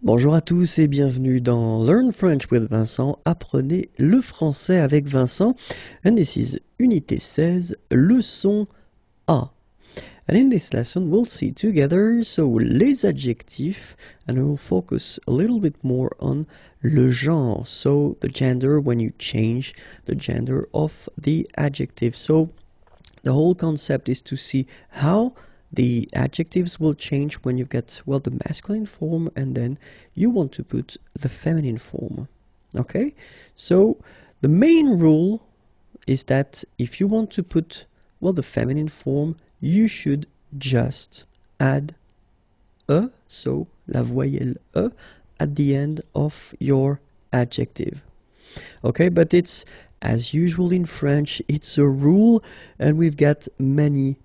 Bonjour à tous et bienvenue dans Learn French with Vincent. Apprenez le français avec Vincent. And this is Unité 16, leçon A. And in this lesson, we'll see together, les adjectifs, and we'll focus a little bit more on le genre, so the gender when you change the gender of the adjective. So the whole concept is to see how the adjectives will change when you get, well, the masculine form and then you want to put the feminine form. Okay? So the main rule is that if you want to put, well, the feminine form, you should just add e, so la voyelle e, at the end of your adjective. Okay, but it's, as usual in French, it's a rule, and we've got many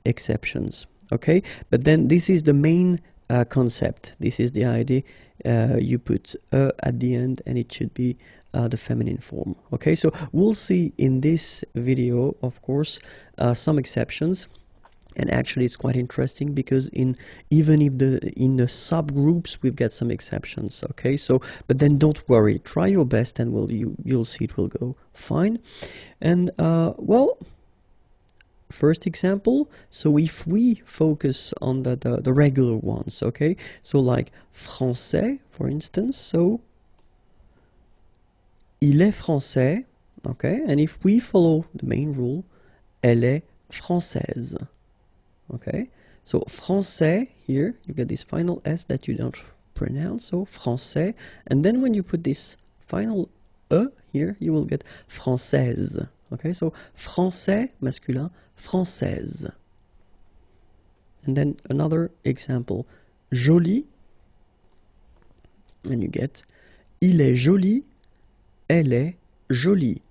exceptions. Okay, but then this is the main concept. This is the idea. You put at the end, and it should be the feminine form. Okay, so we'll see in this video, of course, some exceptions. And actually, it's quite interesting because even if in the subgroups we've got some exceptions. Okay, so but then don't worry, try your best, and you'll see it will go fine. And well, first example. So if we focus on the regular ones, okay. So like français, for instance. So il est français, okay. And if we follow the main rule, elle est française. Okay, so français, here you get this final S that you don't pronounce, so français, and then when you put this final E here, you will get française. Okay, so français, masculin, française. And then another example, joli, and you get il est joli, elle est jolie.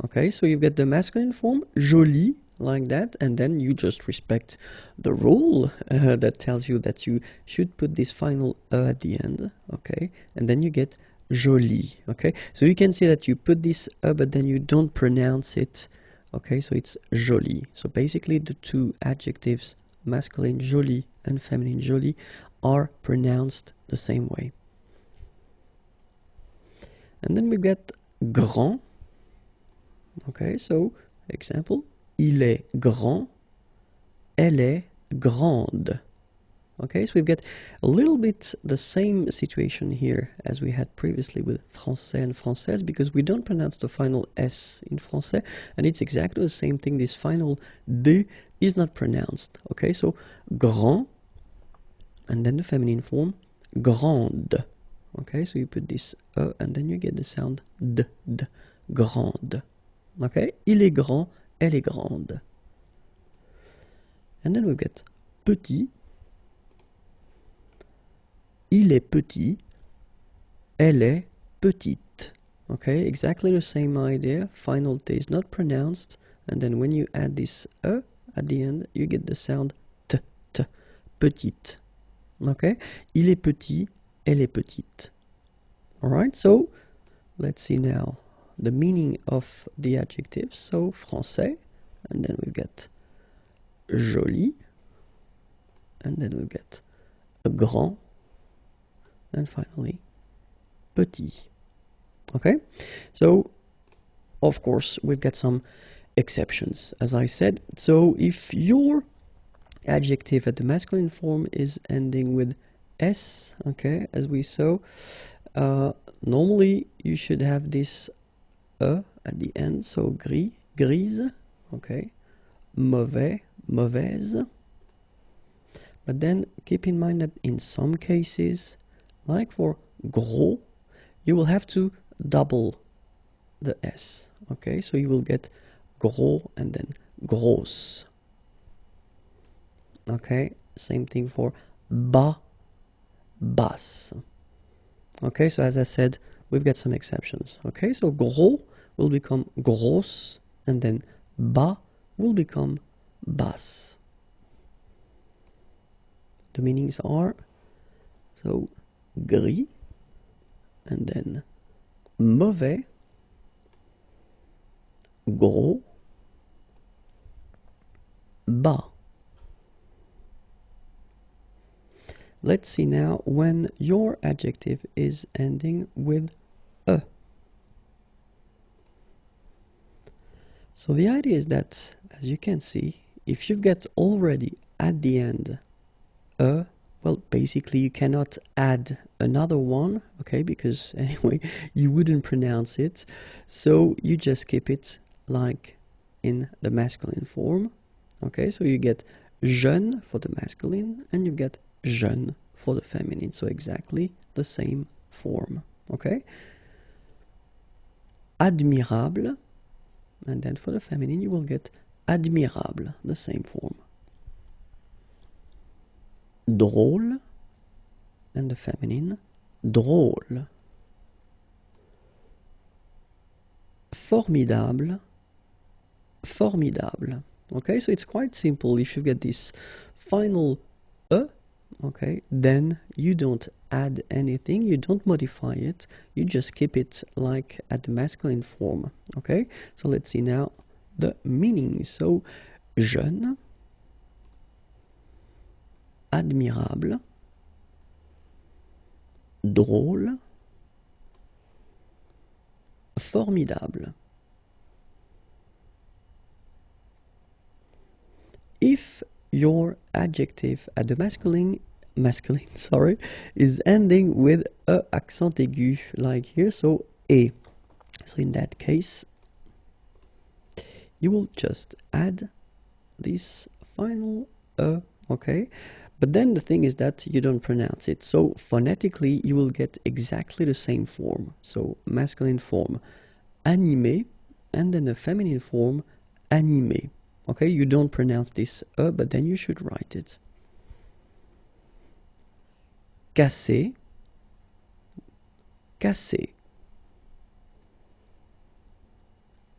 Okay, so you get the masculine form, joli, like that, and then you just respect the rule that tells you that you should put this final E at the end, okay, and then you get joli. Okay, so you can see that you put this E but then you don't pronounce it. Okay, so it's joli. So basically the two adjectives, masculine joli and feminine jolie, are pronounced the same way. And then we get grand. Okay, so example, il est grand, elle est grande. Okay, so we've got a little bit the same situation here as we had previously with français and française, because we don't pronounce the final S in français, and it's exactly the same thing. This final D is not pronounced. Okay, so grand, and then the feminine form, grande. Okay, so you put this E, and then you get the sound D, D, grande. Okay, il est grand, elle est grande. And then we get petit. Il est petit, elle est petite. Okay, exactly the same idea. Final T is not pronounced, and then when you add this E at the end, you get the sound T, T, petite. Okay, il est petit, elle est petite. Alright, so let's see now the meaning of the adjectives. So français, and then we get joli, and then we get grand, and finally petit. Okay, so of course we've got some exceptions, as I said. So if your adjective at the masculine form is ending with S, okay, as we saw, normally you should have this E at the end, so gris, grise, okay, mauvais, mauvaise. But then keep in mind that in some cases, like for gros, you will have to double the S. Okay, so you will get gros and then grosse. Okay, same thing for bas, basse. Okay, so as I said, we've got some exceptions. Okay, so gros will become grosse, and then bas will become basse. The meanings are, so gris, and then mauvais, gros, bas. Let's see now when your adjective is ending with a. So the idea is that, as you can see, if you've got already at the end a, well, basically you cannot add another one, okay, because anyway, you wouldn't pronounce it. So you just keep it like in the masculine form, okay? So you get jeune for the masculine and you get jeune for the feminine. So exactly the same form, okay? Admirable, and then for the feminine you will get admirable, the same form. Drôle, and the feminine, drôle. Formidable, formidable. Okay, so it's quite simple. If you get this final e, okay, then you don't add anything, you don't modify it, you just keep it like at the masculine form. Okay, so let's see now the meaning. So jeune, admirable, drôle, formidable. If your adjective at the masculine, sorry, is ending with a accent aigu, like here, so e. So in that case, you will just add this final e, okay? But then the thing is that you don't pronounce it. So phonetically, you will get exactly the same form. So masculine form, animé, and then the feminine form, animé. Okay, you don't pronounce this e, but then you should write it. Cassé, cassé.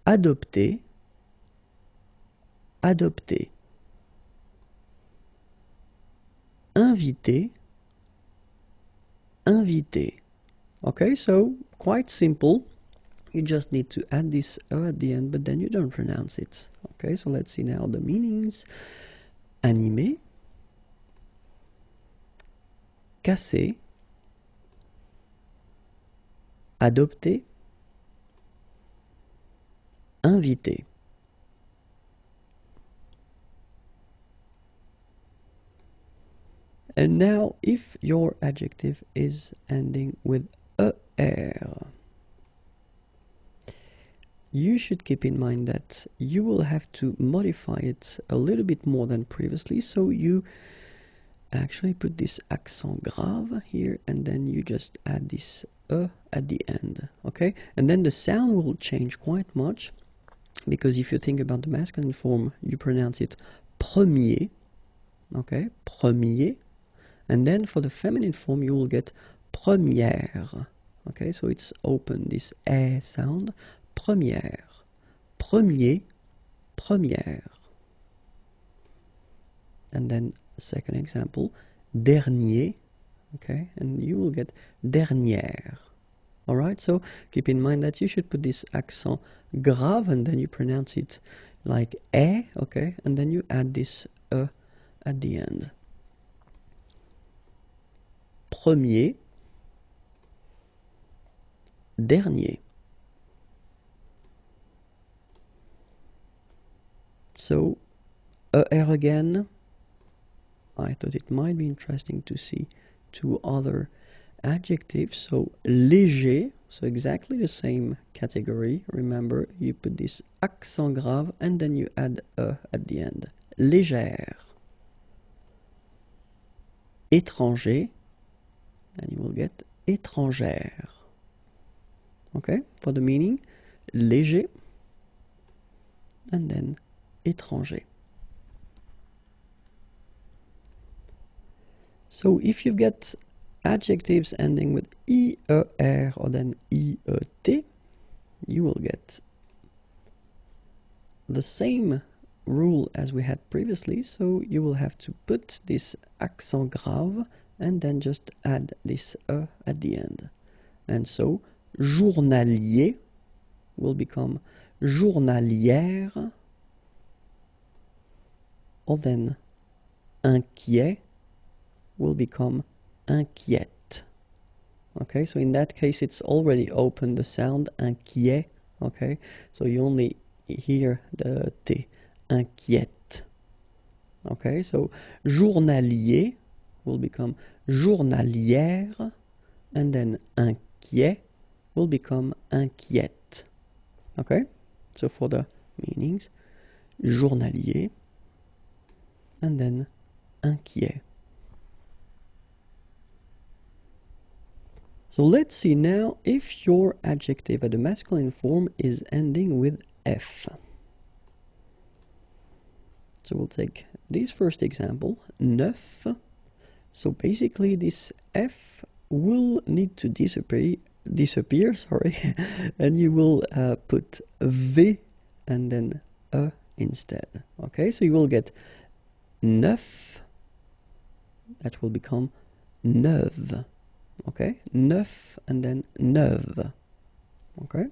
Adopter, adopter. Inviter, inviter. Okay, so quite simple. You just need to add this e at the end, but then you don't pronounce it. Okay, so let's see now the meanings. Animé, casser, adopter, inviter. And now, if your adjective is ending with er, you should keep in mind that you will have to modify it a little bit more than previously. So you actually put this accent grave here, and then you just add this e at the end, okay? And then the sound will change quite much, because if you think about the masculine form, you pronounce it premier, okay? Premier. And then for the feminine form, you will get première, okay? So it's open, this e sound. Première, premier, première. And then second example, dernier, okay? And you will get dernière. All right, so keep in mind that you should put this accent grave, and then you pronounce it like e, okay? And then you add this e at the end. Premier, dernier. So, er again, I thought it might be interesting to see two other adjectives. So, léger, so exactly the same category. Remember, you put this accent grave and then you add e at the end. Légère. Étranger, and you will get étrangère. Okay, for the meaning, léger, and then étranger. So if you get adjectives ending with IER or then IET, you will get the same rule as we had previously. So you will have to put this accent grave and then just add this E at the end. And so journalier will become journalière, or then inquiet, will become inquiète. Okay, so in that case, it's already open, the sound inquiet. Okay, so you only hear the T, inquiète. Okay, so journalier will become journalière, and then inquiet will become inquiète. Okay, so for the meanings, journalier, and then inquiet. So let's see now if your adjective at the masculine form is ending with F. So we'll take this first example, neuf. So basically this F will need to disappear, and you will put V and then E instead. Okay, so you will get neuf, that will become neuve. Okay, neuf and then neuve. Okay,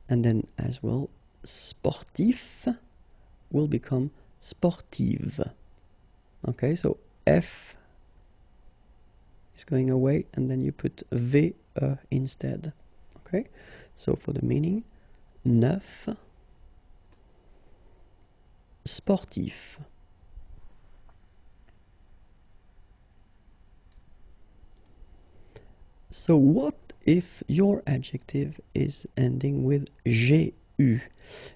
and then as well, sportif will become sportive. Okay, so F is going away, and then you put V instead. Okay, so for the meaning, neuf, sportif. So what if your adjective is ending with GU?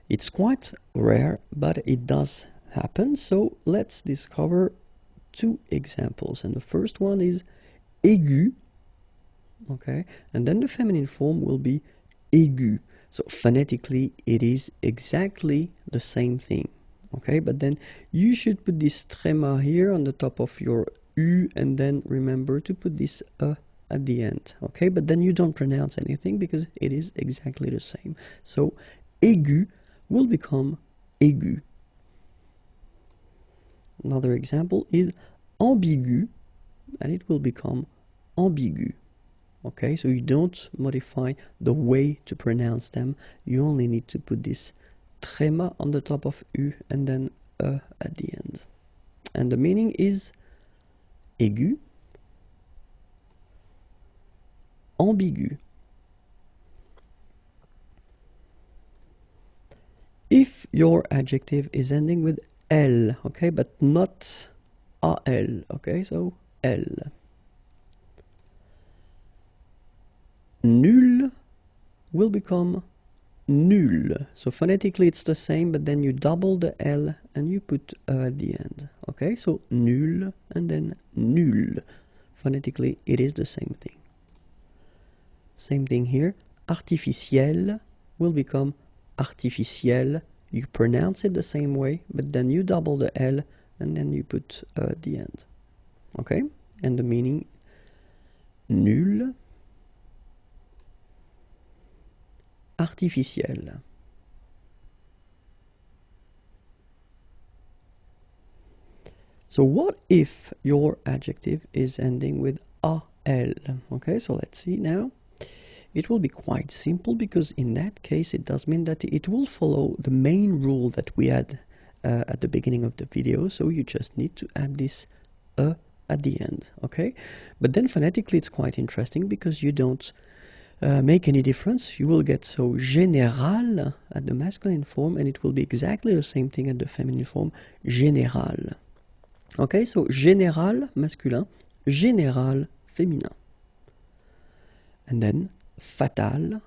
It's quite rare, but it does happen. So let's discover two examples. And the first one is aigu. Okay, and then the feminine form will be aigu. So phonetically, it is exactly the same thing. Okay, but then you should put this tréma here on the top of your U, and then remember to put this at the end. Okay, but then you don't pronounce anything because it is exactly the same. So aigu will become aigu. Another example is ambigu, and it will become ambigu. Okay, so you don't modify the way to pronounce them. You only need to put this tréma on the top of U and then at the end. And the meaning is aigu, ambigu. If your adjective is ending with L, okay, but not AL, okay, so L. Nul will become nul. So phonetically it's the same, but then you double the L and you put at the end. Okay, so nul and then nul. Phonetically it is the same thing. Same thing here. Artificiel will become artificiel. You pronounce it the same way, but then you double the L and then you put at the end. Okay, and the meaning nul, artificiel. So what if your adjective is ending with AL? Okay, so let's see now. It will be quite simple, because in that case it does mean that it will follow the main rule that we had at the beginning of the video. So you just need to add this at the end. Okay, but then phonetically it's quite interesting because you don't make any difference. You will get so général at the masculine form, and it will be exactly the same thing at the feminine form, général. Okay, so général masculin, général féminin. And then fatal,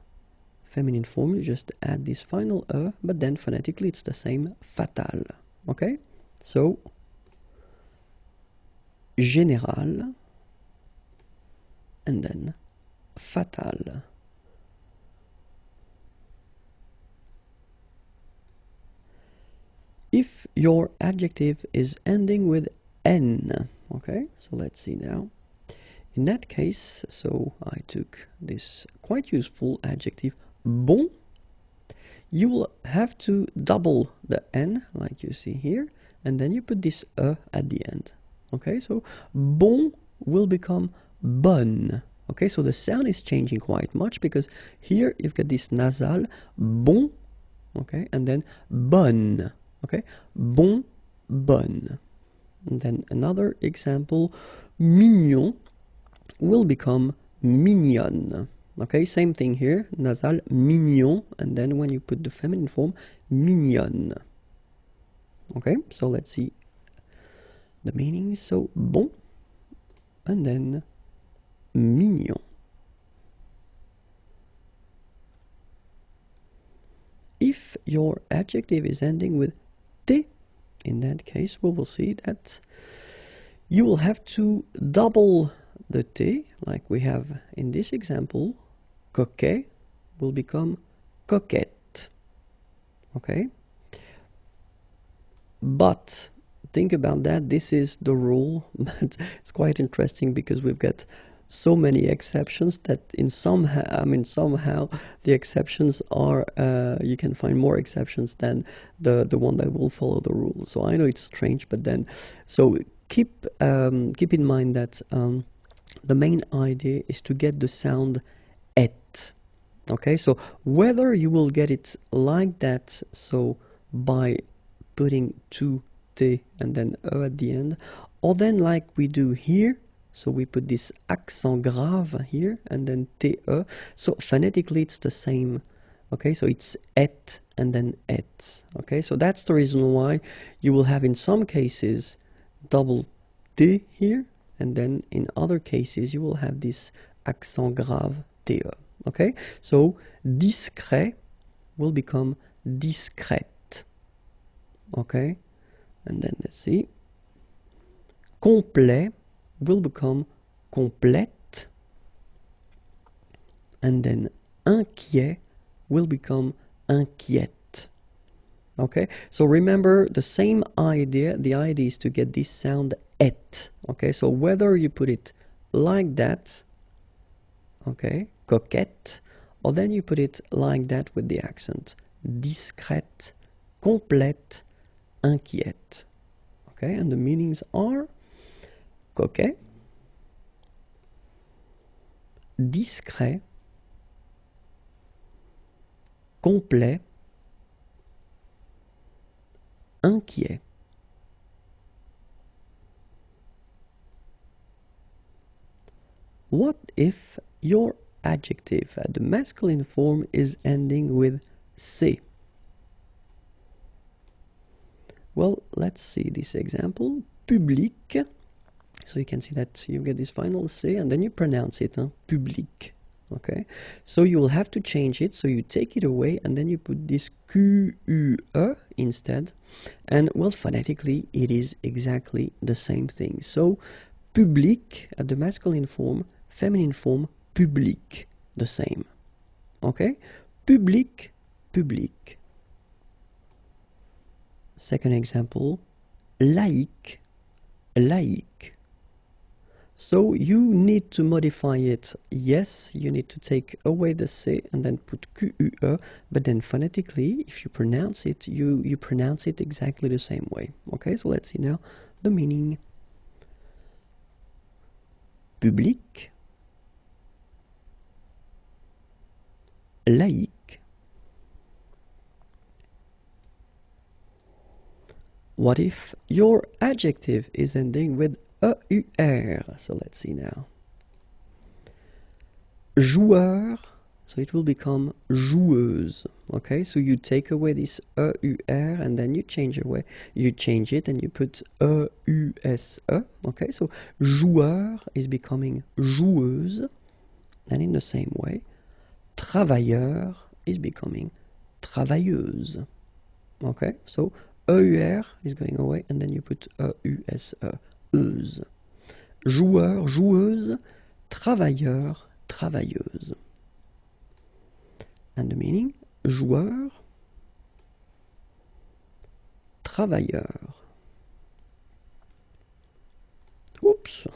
feminine form, you just add this final but then phonetically it's the same, fatal. Okay, so général and then fatal. If your adjective is ending with N, okay, so let's see now. In that case, so I took this quite useful adjective, bon. You will have to double the N, like you see here, and then you put this at the end. Okay, so bon will become bonne. Okay, so the sound is changing quite much, because here you've got this nasal, bon, okay, and then bonne. Okay, bon, bonne. And then another example, mignon will become mignonne. Okay, same thing here, nasal, mignon, and then when you put the feminine form, mignonne. Okay, so let's see the meaning. So, bon, and then mignon. If your adjective is ending with T, in that case, we will see that you will have to double the T, like we have in this example. Coquet will become coquette. Okay? But think about that, this is the rule, but it's quite interesting because we've got so many exceptions that somehow the exceptions are, you can find more exceptions than the one that will follow the rule. So I know it's strange, but then, so keep in mind that the main idea is to get the sound et. Okay, so whether you will get it like that, so by putting two t and then e at the end, or then like we do here, so we put this accent grave here and then te. So phonetically it's the same. Okay, so it's et and then et. Okay, so that's the reason why you will have in some cases double t here, and then in other cases you will have this accent grave te. Okay, so discret will become discrète. Okay, and then let's see. Complet will become complète, and then inquiet will become inquiète. Okay, so remember the same idea. The idea is to get this sound et. Okay, so whether you put it like that, okay, coquette, or then you put it like that with the accent, discrète, complète, inquiète. Okay, and the meanings are coquet, discret, complet, inquiet. What if your adjective at the masculine form is ending with C? Well, let's see this example. Public. So you can see that you get this final C and then you pronounce it, public. Okay, so you will have to change it. So you take it away and then you put this QUE instead. And well, phonetically, it is exactly the same thing. So public at the masculine form, feminine form, public, the same. Okay, public, public. Second example, laïque, laïque. So you need to modify it. Yes, you need to take away the C and then put QUE, but then phonetically, if you pronounce it, you pronounce it exactly the same way. Okay, so let's see now the meaning. Public, laïque. What if your adjective is ending with EUR? So let's see now. Joueur, so it will become joueuse. Okay, so you take away this EUR and then you change it and you put EUSE. Okay, so joueur is becoming joueuse, and in the same way, travailleur is becoming travailleuse. Okay, so EUR is going away and then you put EUSE. Euse. Joueur, joueuse, travailleur, travailleuse. And the meaning, joueur, travailleur. Oops,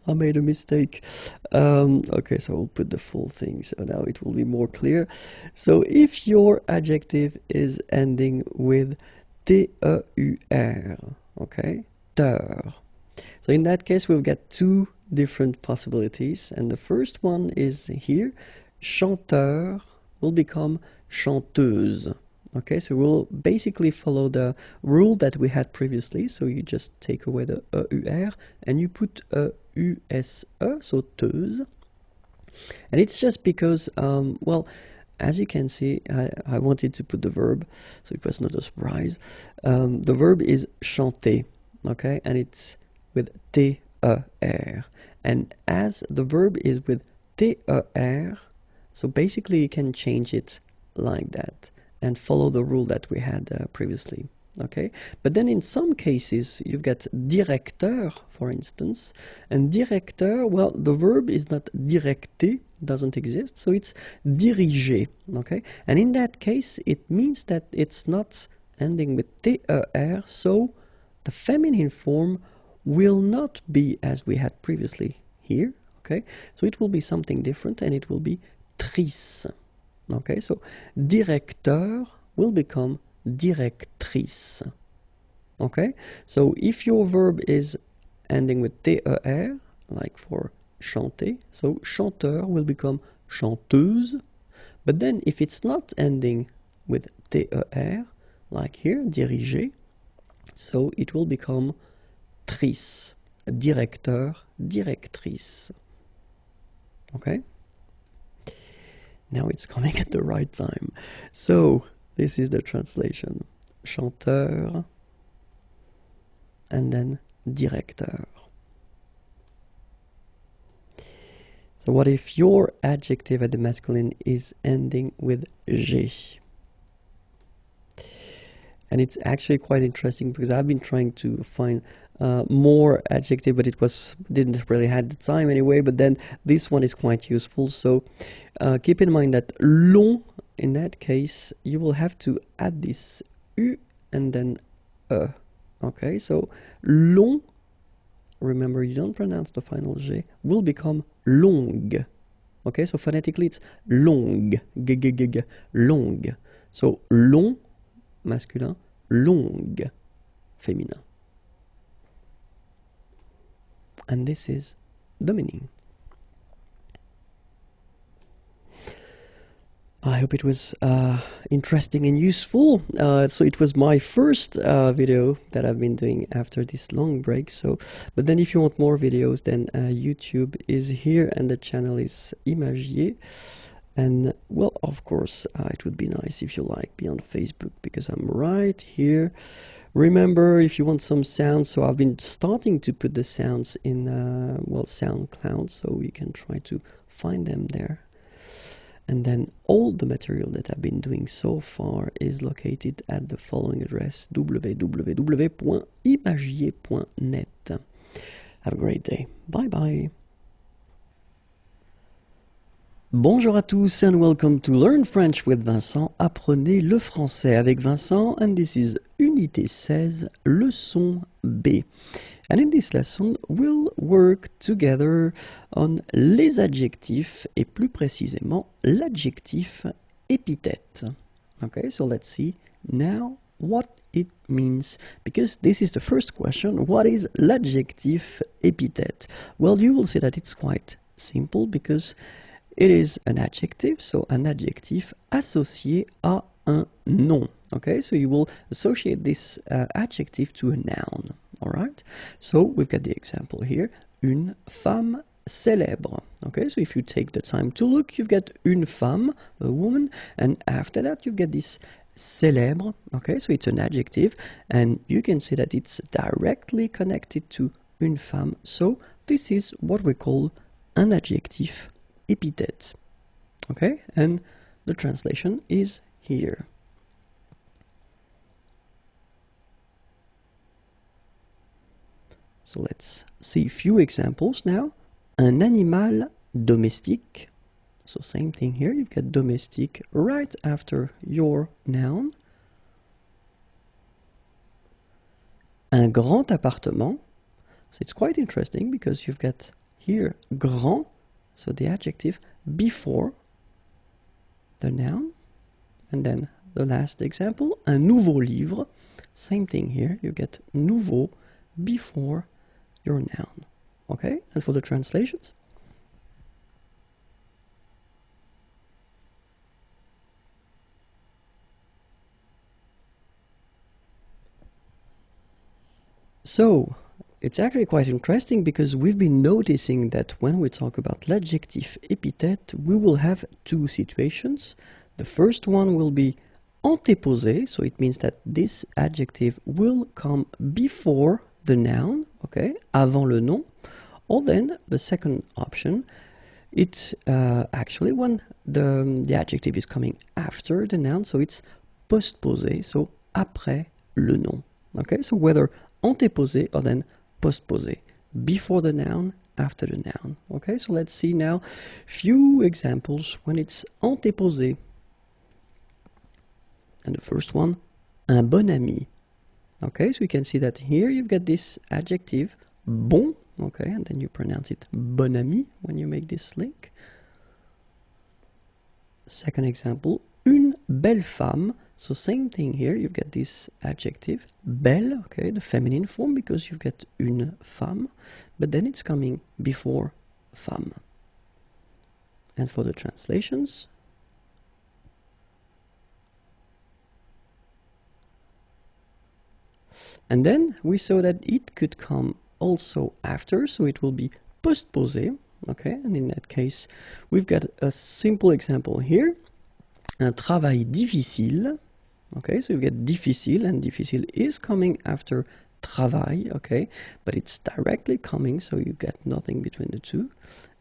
I made a mistake. Okay, so I'll put the full thing, so now it will be more clear. So if your adjective is ending with TEUR, okay, teur. So in that case, we've got two different possibilities, and the first one is here. Chanteur will become chanteuse. Okay, so we'll basically follow the rule that we had previously. So you just take away the EUR and you put USE, so teuse. And it's just because, well, as you can see, I wanted to put the verb, so it was not a surprise. The verb is chanter, okay, and it's with TER. And as the verb is with TER, so basically you can change it like that and follow the rule that we had previously. Okay, but then in some cases you've got directeur, for instance, and directeur, well, the verb is not directer, doesn't exist, so it's diriger. Okay, and in that case it means that it's not ending with TER, so the feminine form will not be as we had previously here. Okay, so it will be something different, and it will be trice. Okay, so directeur will become directrice. Okay, so if your verb is ending with TER, like for chanter, so chanteur will become chanteuse. But then if it's not ending with TER, like here, diriger, so it will become trice, directeur, directrice. Okay, now it's coming at the right time. So this is the translation: chanteur and then directeur. So what if your adjective at the masculine is ending with G? And it's actually quite interesting because I've been trying to find more adjective, but didn't really had the time anyway. But then this one is quite useful. So keep in mind that long, in that case, you will have to add this U and then E. Okay, so long, remember you don't pronounce the final G, will become longue. Okay, so phonetically it's longue, g, longue. So long, masculin, longue, féminin. And this is the meaning. I hope it was interesting and useful. So it was my first video that I've been doing after this long break. So, but then if you want more videos, then YouTube is here and the channel is IMAGIERS. And well, of course, it would be nice if you like me on Facebook because I'm right here. Remember, if you want some sounds, so I've been starting to put the sounds in, well, SoundCloud, so you can try to find them there. And then all the material that I've been doing so far is located at the following address: www.imagier.net. Have a great day. Bye bye. Bonjour à tous and welcome to Learn French with Vincent. Apprenez le français avec Vincent, and this is Unité 16, leçon B. And in this lesson, we'll work together on les adjectifs, et plus précisément l'adjectif épithète. Okay, so let's see now what it means, because this is the first question. What is l'adjectif épithète? Well, you will see that it's quite simple because it is an adjective, so an adjectif associé à un nom. Okay, so you will associate this adjective to a noun. All right, so we've got the example here: une femme célèbre. Okay, so if you take the time to look, you've got une femme, a woman, and after that you've got this célèbre. Okay, so it's an adjective, and you can see that it's directly connected to une femme. So this is what we call an adjectif épithète. Okay, and the translation is here. So let's see a few examples now. Un animal domestique. So same thing here, you've got domestique right after your noun. Un grand appartement. So it's quite interesting because you've got here grand, so the adjective before the noun. And then the last example, un nouveau livre. Same thing here, you get nouveau before your noun. Okay, and for the translations? So it's actually quite interesting because we've been noticing that when we talk about l'adjectif épithète, we will have two situations. The first one will be antéposé, so it means that this adjective will come before the noun, okay, avant le nom. Or then the second option, it's actually when the adjective is coming after the noun, so it's postposé, so après le nom. Okay, so whether antéposé or then postposé, before the noun, after the noun. Okay, so let's see now few examples when it's antéposé. And the first one, un bon ami. Okay, so you can see that here you've got this adjective, bon, okay, and then you pronounce it bon ami when you make this link. Second example, une belle femme. So same thing here, you've got this adjective, belle, okay, the feminine form because you've got une femme, but then it's coming before femme. And for the translations, and then we saw that it could come also after, so it will be postposé, okay, and in that case, we've got a simple example here, un travail difficile, okay, so you get difficile, and difficile is coming after travail, okay, but it's directly coming, so you get nothing between the two,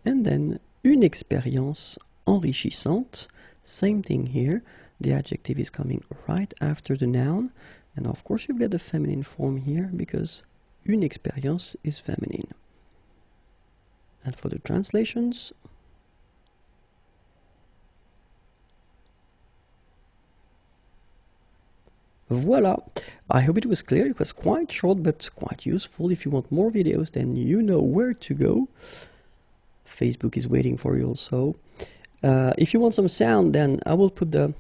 and then une expérience enrichissante, same thing here, the adjective is coming right after the noun, and of course you get the feminine form here because une expérience is feminine. And for the translations, voila! I hope it was clear. It was quite short but quite useful. If you want more videos, then you know where to go. Facebook is waiting for you also. If you want some sound, then I will put the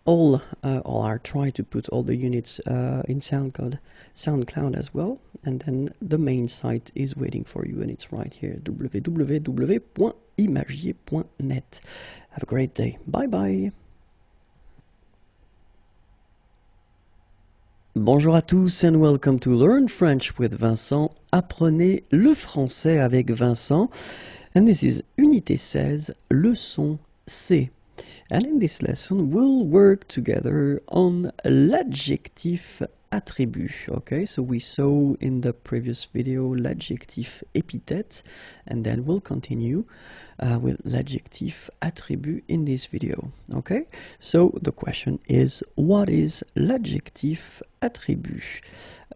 or I'll try to put all the units in SoundCloud as well, and then the main site is waiting for you, and it's right here, www.imagier.net. Have a great day. Bye bye. Bonjour à tous and welcome to Learn French with Vincent. Apprenez le français avec Vincent. And this is Unité 16, leçon C. And in this lesson, we'll work together on l'adjectif attribut. Okay, so we saw in the previous video l'adjectif épithète, and then we'll continue with l'adjectif attribut in this video. Okay, so the question is, what is l'adjectif attribut?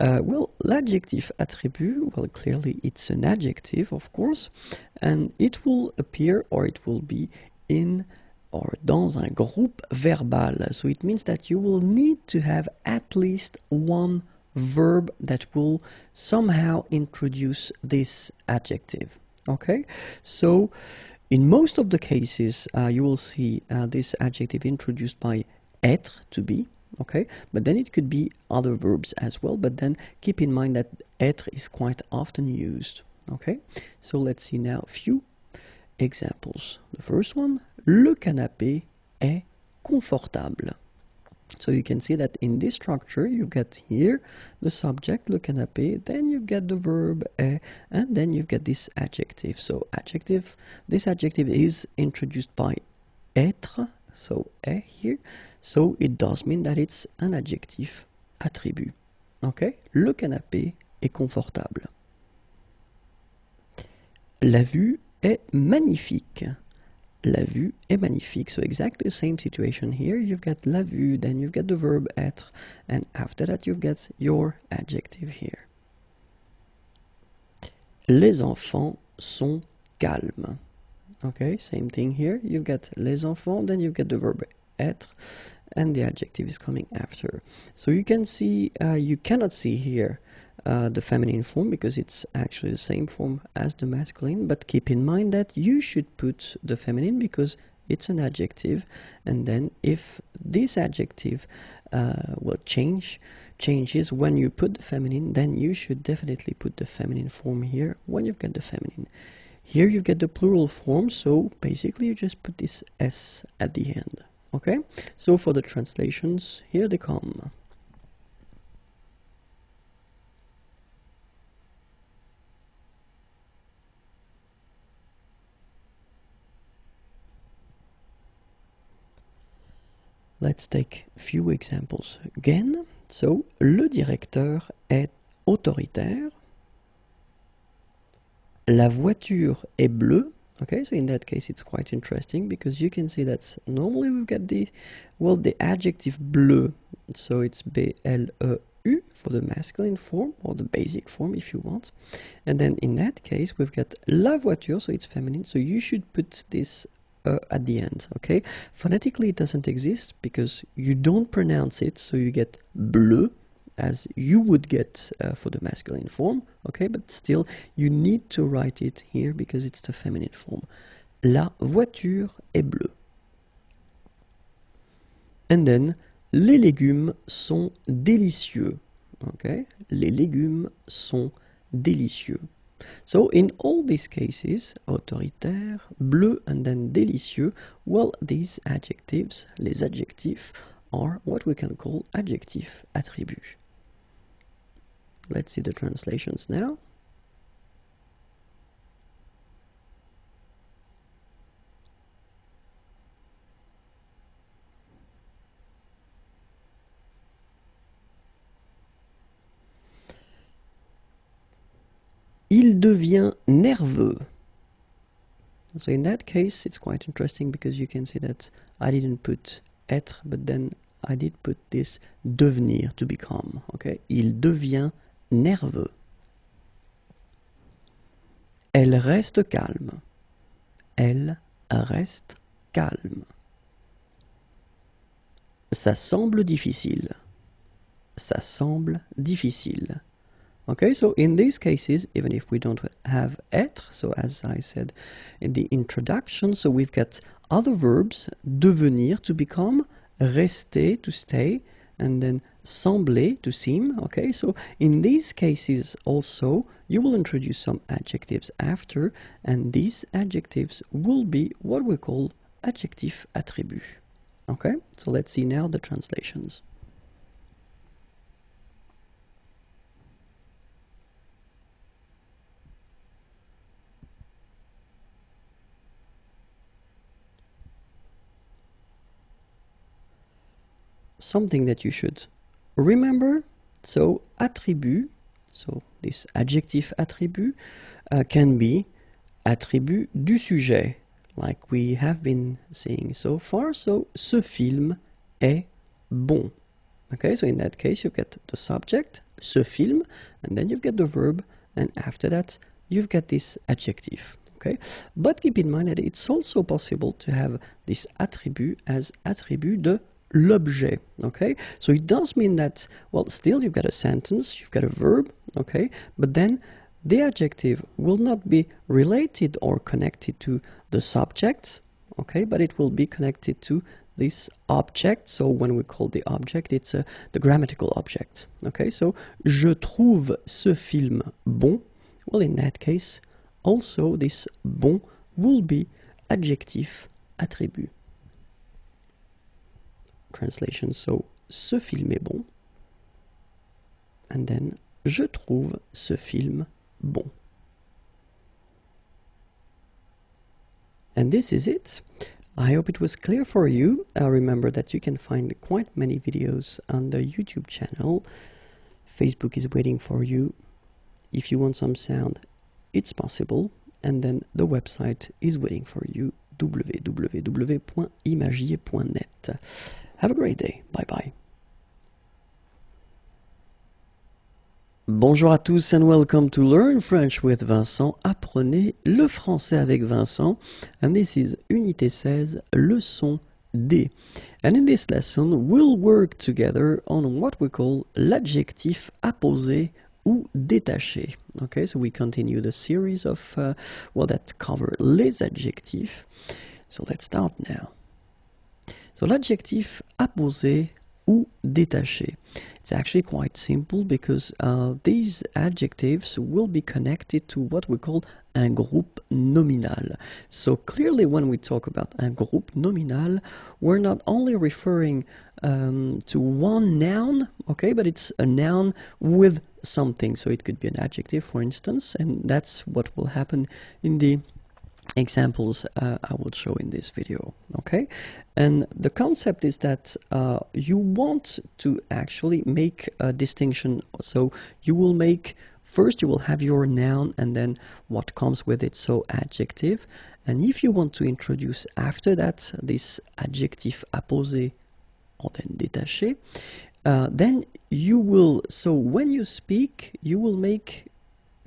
Well, l'adjectif attribut, well, clearly it's an adjective, of course, and it will appear, or it will be in or dans un groupe verbal. So it means that you will need to have at least one verb that will somehow introduce this adjective. Okay, so in most of the cases you will see this adjective introduced by être, to be, okay, but then it could be other verbs as well, but then keep in mind that être is quite often used. Okay, so let's see now a few examples. The first one, le canapé est confortable. So you can see that in this structure you get here the subject, le canapé, then you get the verb est, and then you get this adjective. So adjective, this adjective is introduced by être, so est here, so it does mean that it's an adjective attribut. Okay, le canapé est confortable. La vue est magnifique. La vue est magnifique. So exactly the same situation here. You've got la vue, then you've got the verb être, and after that you've got your adjective here. Les enfants sont calmes. Okay, same thing here. You've got les enfants, then you've got the verb être, and the adjective is coming after. So you can see, you cannot see here the feminine form because it's actually the same form as the masculine, but keep in mind that you should put the feminine because it's an adjective, and then if this adjective changes when you put the feminine, then you should definitely put the feminine form here when you've got the feminine. Here you get the plural form, so basically you just put this S at the end. Okay, so for the translations, here they come. Let's take a few examples again. So, le directeur est autoritaire. La voiture est bleue. Okay, so in that case it's quite interesting because you can see that normally we've got the adjective bleu. So it's B-L-E-U for the masculine form or the basic form if you want. And then in that case we've got la voiture, so it's feminine. So you should put this at the end, okay? Phonetically it doesn't exist because you don't pronounce it, so you get bleu as you would get for the masculine form, okay? But still, you need to write it here because it's the feminine form. La voiture est bleue. And then, les légumes sont délicieux, okay? Les légumes sont délicieux. So, in all these cases, autoritaire, bleu, and then délicieux, well, these adjectives, les adjectifs, are what we can call adjectif attribut. Let's see the translations now. Il devient nerveux. So in that case, it's quite interesting because you can see that I didn't put être, but then I did put this devenir, to become. Okay, il devient nerveux. Elle reste calme. Elle reste calme. Ça semble difficile. Ça semble difficile. Okay, so in these cases, even if we don't have être, so as I said in the introduction, so we've got other verbs, devenir, to become, rester, to stay, and then sembler, to seem, okay? So in these cases also, you will introduce some adjectives after, and these adjectives will be what we call adjectif attribut, okay? So let's see now the translations. Something that you should remember, so attribut, so this adjectif attribut can be attribut du sujet, like we have been seeing so far. So, ce film est bon. Okay, so in that case you've got the subject, ce film, and then you've got the verb, and after that you've got this adjective. Okay, but keep in mind that it's also possible to have this attribut as attribut de l'objet, okay? So it does mean that, well, still you've got a sentence, you've got a verb, okay? But then the adjective will not be related or connected to the subject, okay? But it will be connected to this object. So when we call the object, it's the grammatical object, okay? So, je trouve ce film bon. Well, in that case, also this bon will be adjectif attribut. Translation, so, ce film est bon. And then, je trouve ce film bon. And this is it. I hope it was clear for you. Remember that you can find quite many videos on the YouTube channel. Facebook is waiting for you. If you want some sound, it's possible. And then the website is waiting for you, www.imagier.net. Have a great day. Bye bye. Bonjour à tous and welcome to Learn French with Vincent. Apprenez le français avec Vincent. And this is Unité 16, leçon D. And in this lesson, we'll work together on what we call l'adjectif apposé ou détaché. Okay, so we continue the series of, that cover les adjectifs. So let's start now. So l'adjectif apposé ou détaché. It's actually quite simple because these adjectives will be connected to what we call un groupe nominal. So clearly when we talk about un groupe nominal, we're not only referring to one noun, okay, but it's a noun with something. So it could be an adjective, for instance, and that's what will happen in the examples I will show in this video, okay? And the concept is that you want to actually make a distinction. So you will make, first you will have your noun and then what comes with it, so adjective. And if you want to introduce after that this adjectif apposé or then détaché, then you will, so when you speak, you will make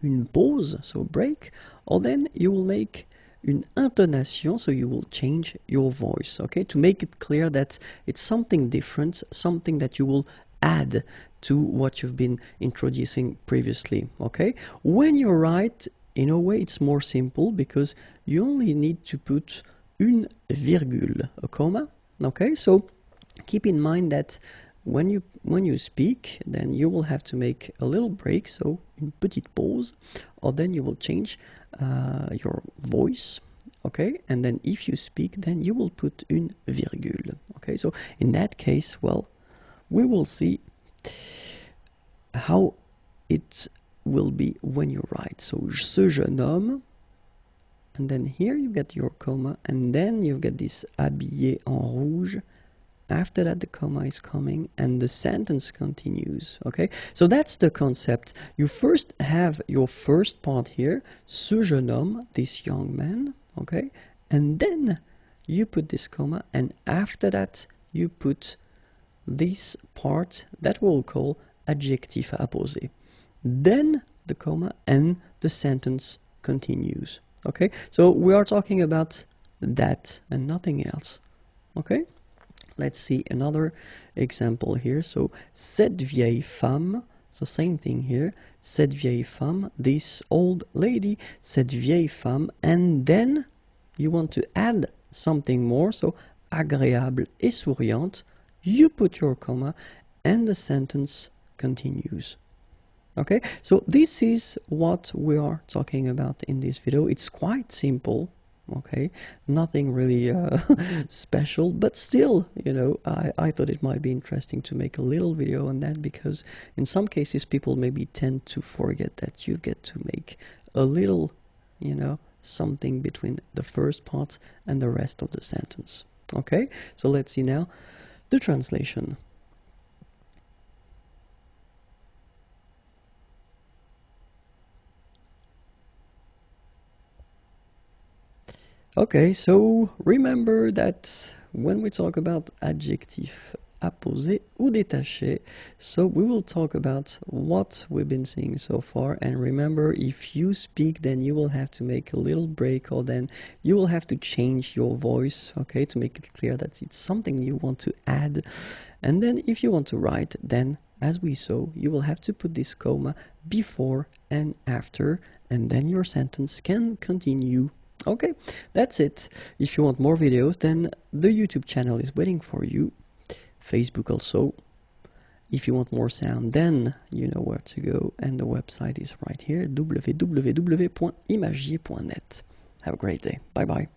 une pause, so break, or then you will make une intonation, so you will change your voice, okay, to make it clear that it's something different, something that you will add to what you've been introducing previously, okay? When you write, in a way it's more simple because you only need to put une virgule, a comma, okay? So keep in mind that when you speak, then you will have to make a little break, so une petite pause, or then you will change your voice, okay? And then if you speak, then you will put une virgule, okay? So in that case, well, we will see how it will be when you write. So ce jeune homme, and then here you get your comma, and then you get this habillé en rouge. After that, the comma is coming and the sentence continues, okay? So that's the concept. You first have your first part here, ce jeune homme, this young man, okay? And then you put this comma, and after that, you put this part that we'll call adjectif apposé. Then the comma and the sentence continues, okay? So we are talking about that and nothing else, okay? Let's see another example here. So, cette vieille femme, so same thing here, cette vieille femme, this old lady, cette vieille femme, and then you want to add something more, so agréable et souriante, you put your comma, and the sentence continues. Okay, so this is what we are talking about in this video. It's quite simple. Okay, nothing really special, but still, you know, I thought it might be interesting to make a little video on that, because in some cases people maybe tend to forget that you get to make a little, you know, something between the first part and the rest of the sentence. Okay, so let's see now the translation. Okay, so remember that when we talk about adjectif apposé ou détaché, so we will talk about what we've been seeing so far, and remember, if you speak, then you will have to make a little break, or then you will have to change your voice, okay, to make it clear that it's something you want to add. And then if you want to write, then as we saw, you will have to put this comma before and after, and then your sentence can continue. Okay, that's it. If you want more videos, then the YouTube channel is waiting for you. Facebook also. If you want more sound, then you know where to go, and the website is right here, www.imagier.net. Have a great day. Bye bye.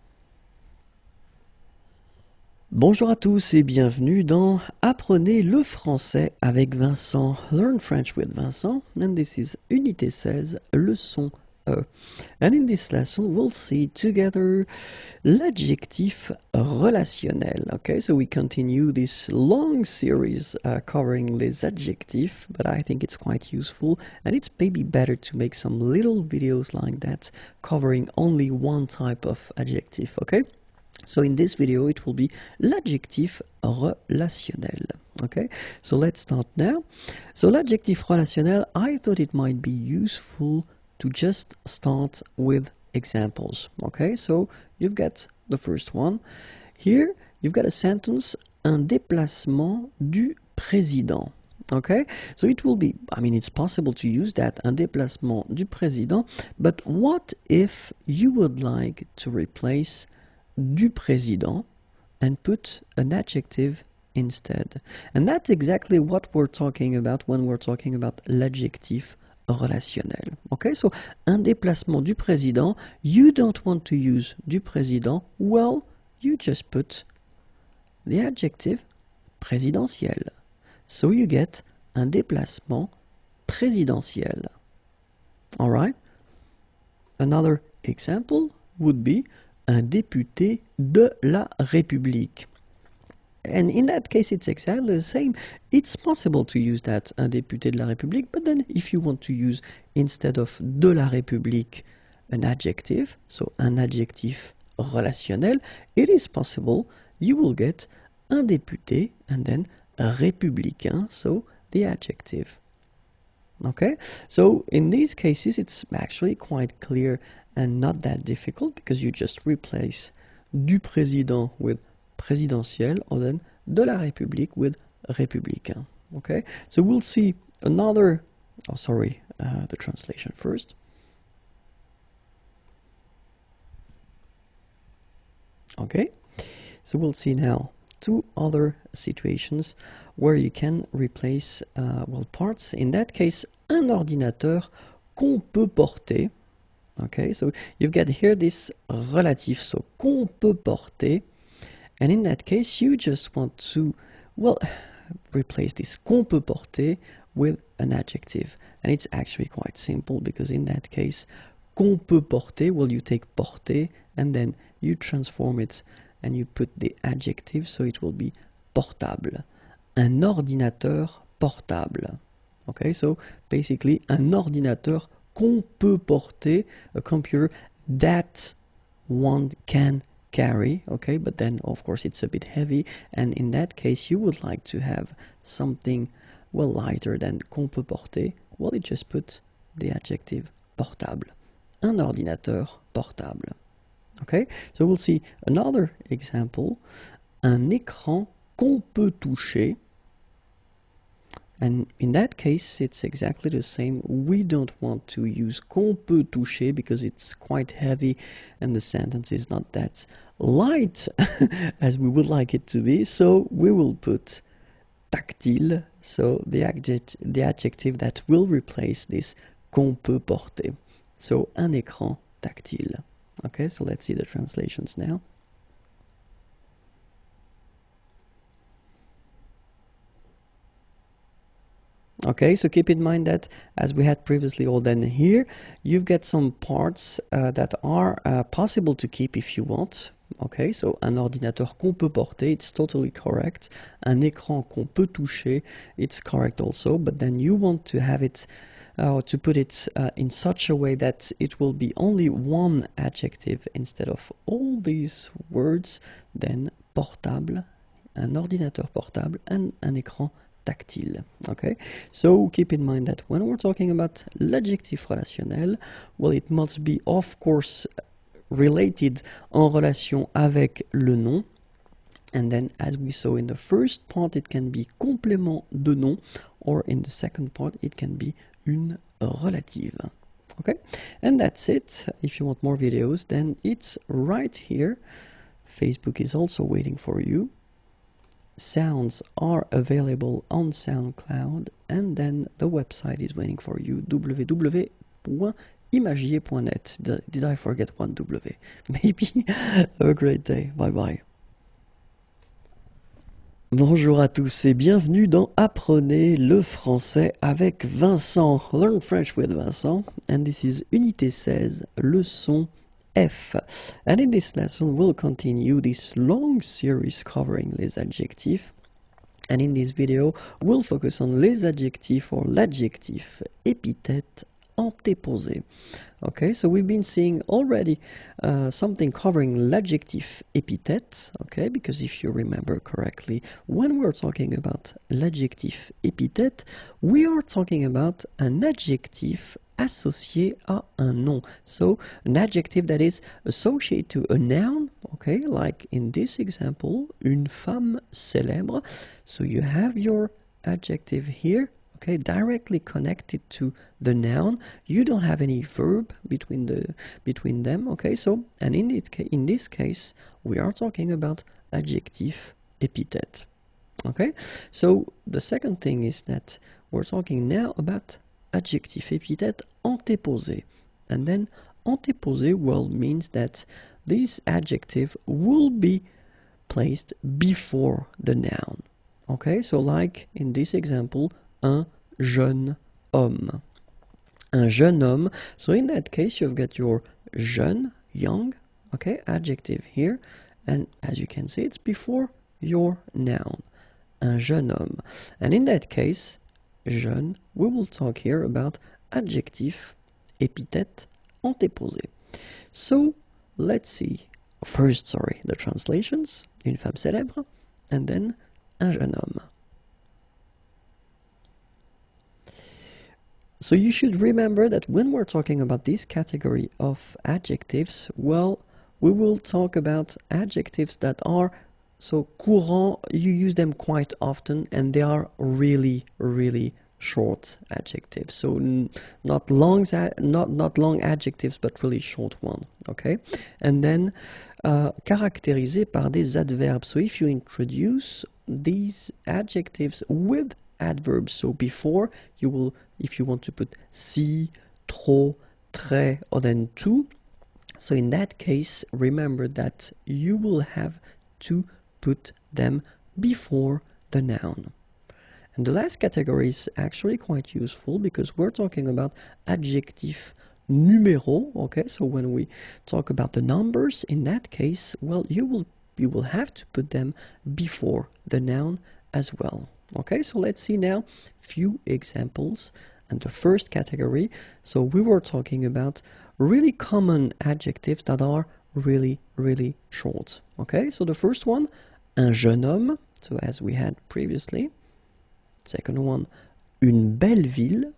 Bonjour à tous et bienvenue dans Apprenez le français avec Vincent. Learn French with Vincent, and this is Unité 16, leçon E. And in this lesson, we'll see together l'adjectif relationnel. Okay, so we continue this long series covering les adjectifs, but I think it's quite useful, and it's maybe better to make some little videos like that covering only one type of adjective. Okay, so in this video, it will be l'adjectif relationnel. Okay, so let's start now. So l'adjectif relationnel, I thought it might be useful to just start with examples. Okay, so you've got the first one. Here, you've got a sentence, un déplacement du président. Okay, so it will be, I mean, it's possible to use that, un déplacement du président, but what if you would like to replace du président and put an adjective instead? And that's exactly what we're talking about when we're talking about l'adjectif relationnel. Okay, so un déplacement du président, you don't want to use du président, well, you just put the adjective présidentiel. So you get un déplacement présidentiel. All right? Another example, would be un député de la République. And in that case, it's exactly the same. It's possible to use that, un député de la République, but then if you want to use, instead of de la République, an adjective, so un adjectif relationnel, it is possible you will get un député and then républicain, so the adjective. Okay, so in these cases, it's actually quite clear and not that difficult because you just replace du président with présidentiel or then de la République with républicain. Okay, so we'll see another, the translation first. Okay, so we'll see now two other situations where you can replace parts. In that case, un ordinateur qu'on peut porter. Okay, so you've got here this relative, so qu'on peut porter. And in that case, you just want to, replace this qu'on peut porter with an adjective. And it's actually quite simple because in that case, qu'on peut porter, you take porter and then you transform it and you put the adjective, so it will be portable. Un ordinateur portable. Okay, so basically, un ordinateur qu'on peut porter, a computer that one can carry, okay, but then of course it's a bit heavy, and in that case you would like to have something lighter than qu'on peut porter. It just put the adjective portable. Un ordinateur portable. Okay, so we'll see another example. Un écran qu'on peut toucher. And in that case, it's exactly the same. We don't want to use qu'on peut toucher because it's quite heavy and the sentence is not that light as we would like it to be. So we will put tactile, so the adjective that will replace this qu'on peut porter. So un écran tactile. Okay, so let's see the translations now. Okay, so keep in mind that as we had previously, or then here, you've got some parts that are possible to keep if you want. Okay, so un ordinateur qu'on peut porter, it's totally correct. Un écran qu'on peut toucher, it's correct also, but then you want to have it, to put it in such a way that it will be only one adjective instead of all these words, then portable, un ordinateur portable, and un écran tactile. Okay, so keep in mind that when we're talking about l'adjectif relationnel, it must be of course related en relation avec le nom, and then as we saw in the first part, it can be complément de nom, or in the second part it can be une relative. Okay, and that's it. If you want more videos, then it's right here. Facebook is also waiting for you. Sounds are available on SoundCloud, and then the website is waiting for you, www.imagier.net. Did I forget one W? Maybe. Have a great day. Bye bye. Bonjour à tous et bienvenue dans Apprenez le français avec Vincent. Learn French with Vincent, and this is Unité 16, leçon F. And in this lesson, we'll continue this long series covering les adjectifs. And in this video, we'll focus on les adjectifs or l'adjectif épithète antéposé. Okay, so we've been seeing already something covering l'adjectif épithète, okay, because if you remember correctly, when we're talking about l'adjectif épithète, we are talking about an adjectif associé à un nom. So an adjective that is associated to a noun, okay, like in this example, une femme célèbre. So you have your adjective here, okay, directly connected to the noun. You don't have any verb between them, okay, so, and in this case, we are talking about adjectif épithète, okay. So the second thing is that we're talking now about adjectif épithète antéposé, and then antéposé means that this adjective will be placed before the noun. Okay, so like in this example, un jeune homme. Un jeune homme. So in that case, you've got your jeune, young, okay, adjective here, and as you can see, it's before your noun, un jeune homme. And in that case, jeune, we will talk here about adjectif, épithète, antéposé. So, let's see. First, the translations, une femme célèbre, and then un jeune homme. So you should remember that when we're talking about this category of adjectives, well, we will talk about adjectives that are so courant, you use them quite often, and they are really, really short adjectives. So not long adjectives, but really short one, okay? And then caractérisé par des adverbes. So if you introduce these adjectives with adverbs, so before you will, if you want to put si, trop, très, or then tout, so in that case, remember that you will have to put them before the noun. And the last category is actually quite useful because we're talking about adjectif numéro, okay? So when we talk about the numbers, in that case, well, you will have to put them before the noun as well. Okay, so let's see now few examples. And the first category, so we were talking about really common adjectives that are really, really short. Okay, so the first one, un jeune homme, so as we had previously. Second one, une belle ville.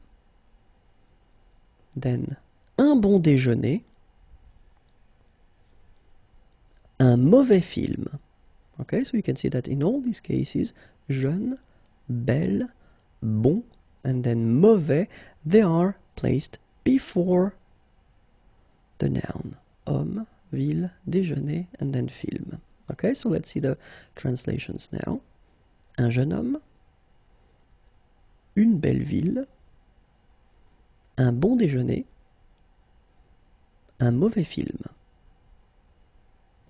Then, un bon déjeuner. Un mauvais film. Okay, so you can see that in all these cases, jeune, belle, bon, and then mauvais, they are placed before the noun. Homme, ville, déjeuner, and then film. Okay, so let's see the translations now. Un jeune homme, une belle ville, un bon déjeuner, un mauvais film.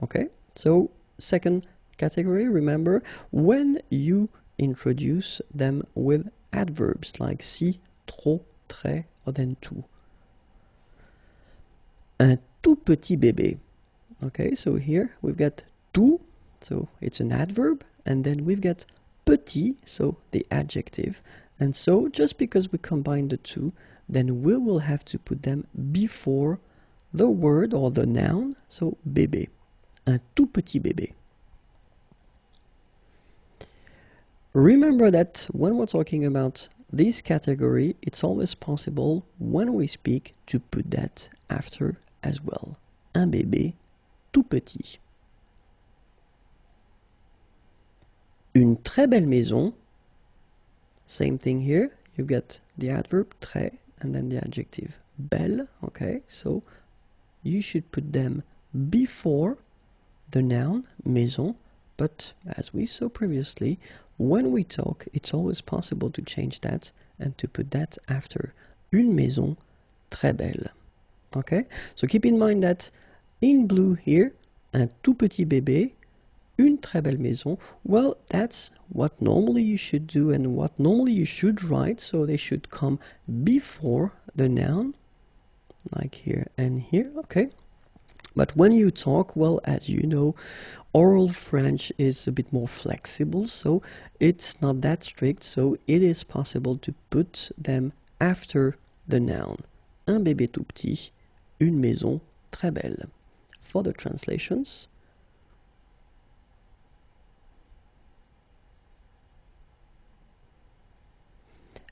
Okay, so second category, remember, when you introduce them with adverbs like si, trop, très, or then tout. Un tout petit bébé. Okay, so here we've got tout, so it's an adverb, and then we've got petit, so the adjective. And so just because we combine the two, then we will have to put them before the word or the noun, so bébé. Un tout petit bébé. Remember that when we're talking about this category, it's always possible when we speak to put that after as well. Un bébé tout petit. Une très belle maison. Same thing here. You get the adverb très and then the adjective belle. Okay, so you should put them before the noun maison. But as we saw previously, when we talk, it's always possible to change that and to put that after. Une maison très belle. Okay? So keep in mind that in blue here, un tout petit bébé, une très belle maison. Well, that's what normally you should do and what normally you should write. So they should come before the noun, like here and here. Okay? But when you talk, well, as you know, oral French is a bit more flexible, so it's not that strict, so it is possible to put them after the noun. Un bébé tout petit, une maison très belle. For the translations.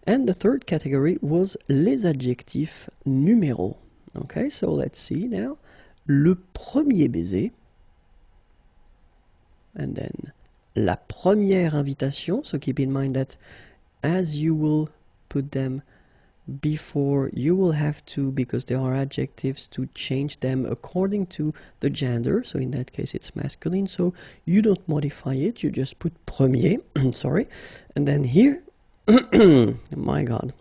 And the third category was les adjectifs numéros. Okay, so let's see now. Le premier baiser, and then la première invitation. So keep in mind that as you will put them before, you will have to, because they are adjectives, to change them according to the gender. So in that case it's masculine, so you don't modify it, you just put premier, sorry. And then here, my god,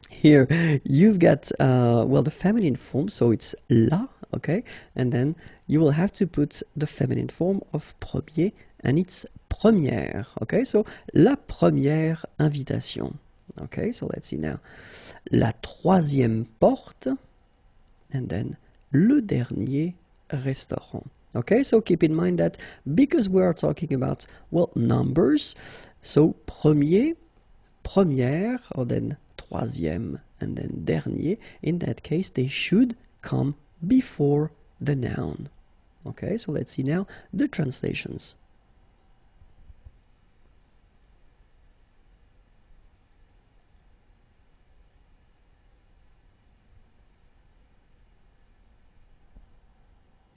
here you've got, well, the feminine form, so it's la. Okay, and then you will have to put the feminine form of premier, and it's première. Okay, so la première invitation. Okay, so let's see now. La troisième porte, and then le dernier restaurant. Okay, so keep in mind that because we are talking about, well, numbers, so premier, première, or then troisième, and then dernier, in that case, they should come before the noun. Okay, so let's see now the translations.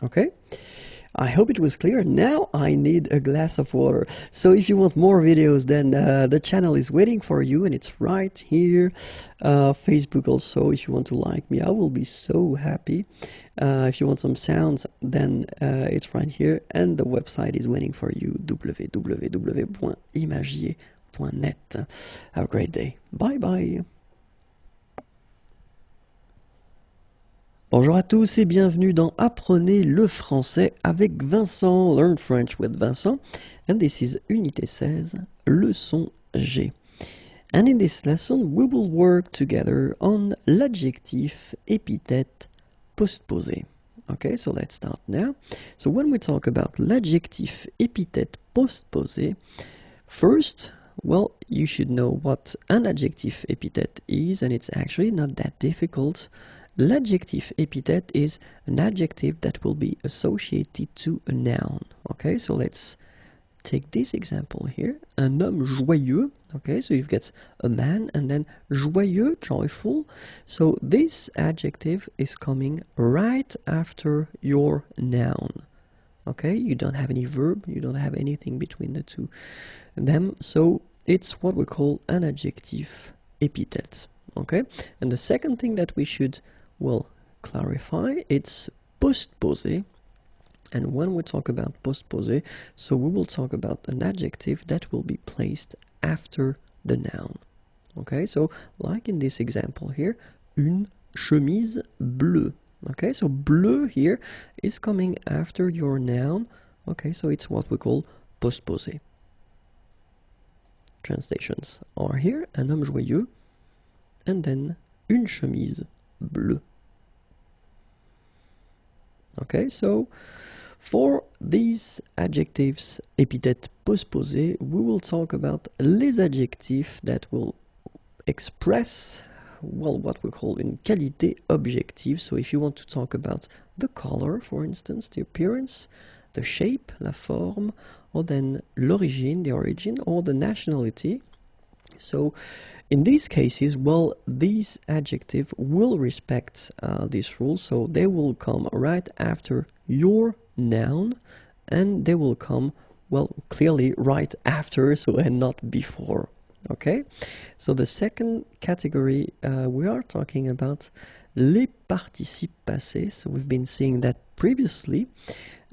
Okay, I hope it was clear. Now I need a glass of water. So if you want more videos, then the channel is waiting for you, and it's right here. Facebook also, if you want to like me, I will be so happy. If you want some sounds, then it's right here, and the website is waiting for you, www.imagier.net. Have a great day. Bye bye. Bonjour à tous et bienvenue dans Apprenez le français avec Vincent, Learn French with Vincent, and this is Unité 16, leçon G. And in this lesson we will work together on l'adjectif épithète postposé. Okay, so let's start now. So when we talk about l'adjectif épithète postposé, first, well, you should know what an adjectif épithète is, and it's actually not that difficult. L'adjectif épithète is an adjective that will be associated to a noun. Okay, so let's take this example here. Un homme joyeux. Okay, so you've got a man and then joyeux, joyful. So this adjective is coming right after your noun. Okay, you don't have any verb, you don't have anything between the two them. So it's what we call an adjective épithète. Okay, and the second thing that we should clarify, it's postposé. And when we talk about postposé, so we will talk about an adjective that will be placed after the noun. Okay, so like in this example here, une chemise bleue. Okay, so bleu here is coming after your noun. Okay, so it's what we call postposé. Translations are here, un homme joyeux, and then une chemise bleue. Okay, so for these adjectives épithètes postposées, we will talk about les adjectifs that will express, well, what we call une qualité objective. So if you want to talk about the color, for instance, the appearance, the shape, la forme, or then l'origine, the origin, or the nationality. So in these cases, well, these adjectives will respect this rule, so they will come right after your noun, and they will come, well, clearly right after, so and not before. Okay, so the second category, we are talking about les participes passés. So we've been seeing that previously.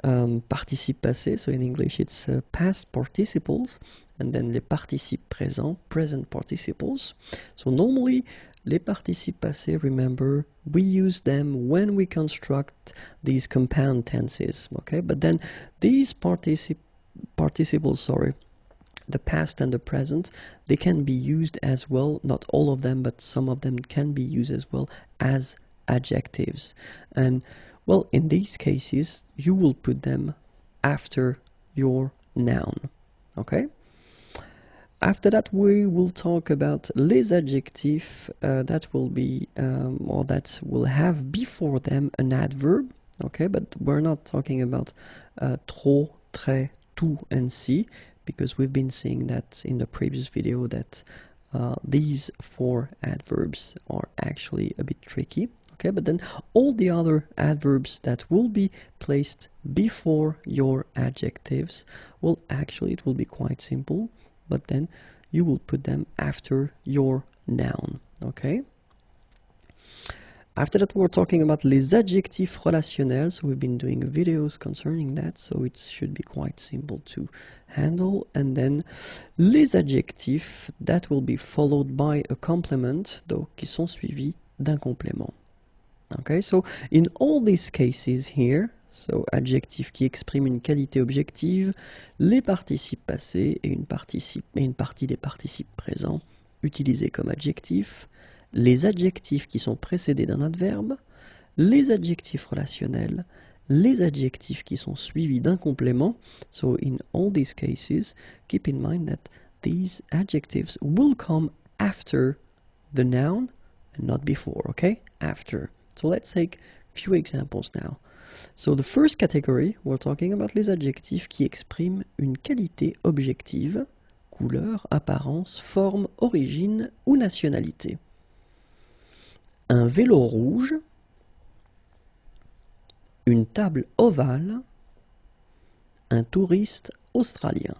Participes passés, so in English it's past participles, and then les participes présents, present participles. So normally les participes passés, remember, we use them when we construct these compound tenses, okay? But then these participles, the past and the present, they can be used as well, not all of them, but some of them can be used as well as adjectives. And well, in these cases, you will put them after your noun, okay? After that, we will talk about les adjectifs that will be, or that will have before them an adverb, okay? But we're not talking about trop, très, tout, and si, because we've been seeing that in the previous video that these four adverbs are actually a bit tricky. Okay, but then all the other adverbs that will be placed before your adjectives, well, actually it will be quite simple, but then you will put them after your noun, okay? After that, we're talking about les adjectifs relationnels. So we've been doing videos concerning that, so it should be quite simple to handle. And then les adjectifs that will be followed by a complement, donc qui sont suivis d'un complément. Okay, so in all these cases here, so adjectif qui exprime une qualité objective, les participes passés et une partie des participes présents utilisés comme adjectifs, les adjectifs qui sont précédés d'un adverbe, les adjectifs relationnels les adjectifs qui sont suivis d'un complément. So in all these cases, keep in mind that these adjectives will come after the noun and not before, okay? After. So let's take a few examples now. So the first category, we're talking about les adjectifs qui expriment une qualité objective, couleur, apparence, forme, origine ou nationalité. Un vélo rouge, une table ovale, un touriste australien.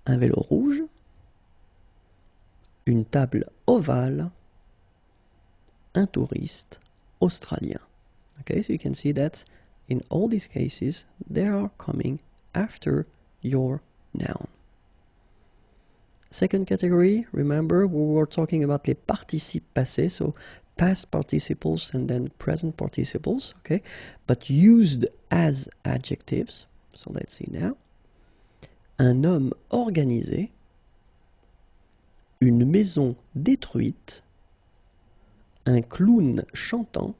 Un vélo rouge, une table ovale, un touriste australien. Okay, so you can see that in all these cases, they are coming after your noun. Second category, remember we were talking about les participes passés, so past participles and then present participles, okay, but used as adjectives. So let's see now. Un homme organisé, une maison détruite, un clown chantant,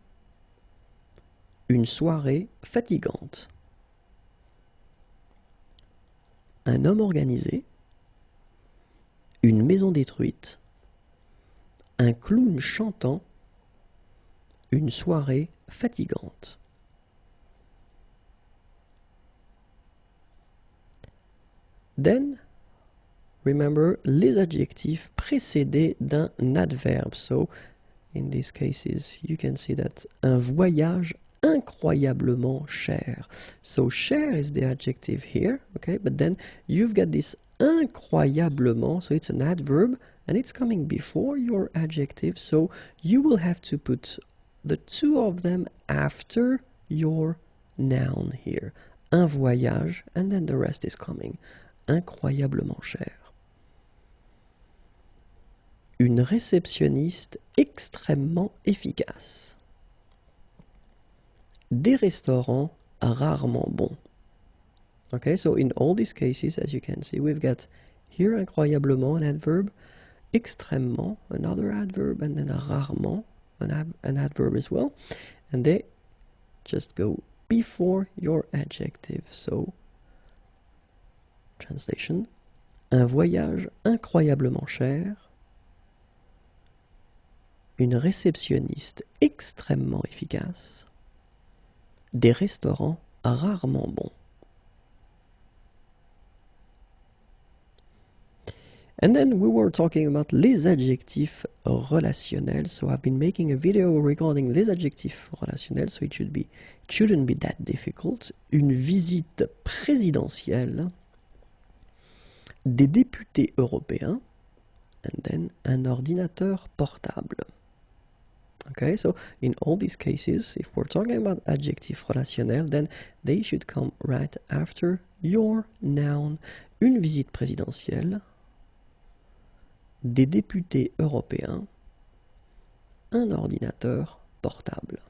une soirée fatigante. Un homme organisé, une maison détruite, un clown chantant, une soirée fatigante. Then, remember les adjectifs précédés d'un adverbe. So, in these cases, you can see that un voyage incroyablement cher. So, cher is the adjective here, okay? But then you've got this incroyablement, so it's an adverb, and it's coming before your adjective, so you will have to put the two of them after your noun here. Un voyage, and then the rest is coming. Incroyablement cher. Une réceptionniste extrêmement efficace. Des restaurants rarement bons. Okay, so in all these cases, as you can see, we've got here incroyablement, an adverb, extrêmement, another adverb, and then rarement, an adverb as well. And they just go before your adjective. So, translation, un voyage incroyablement cher, une réceptionniste extrêmement efficace, des restaurants rarement bons. And then we were talking about les adjectifs relationnels. So I've been making a video regarding les adjectifs relationnels, so it shouldn't be that difficult. Une visite présidentielle, des députés européens, and then un ordinateur portable. Okay, so in all these cases, if we're talking about adjectifs relationnels, then they should come right after your noun. Une visite présidentielle, des députés européens, un ordinateur portable.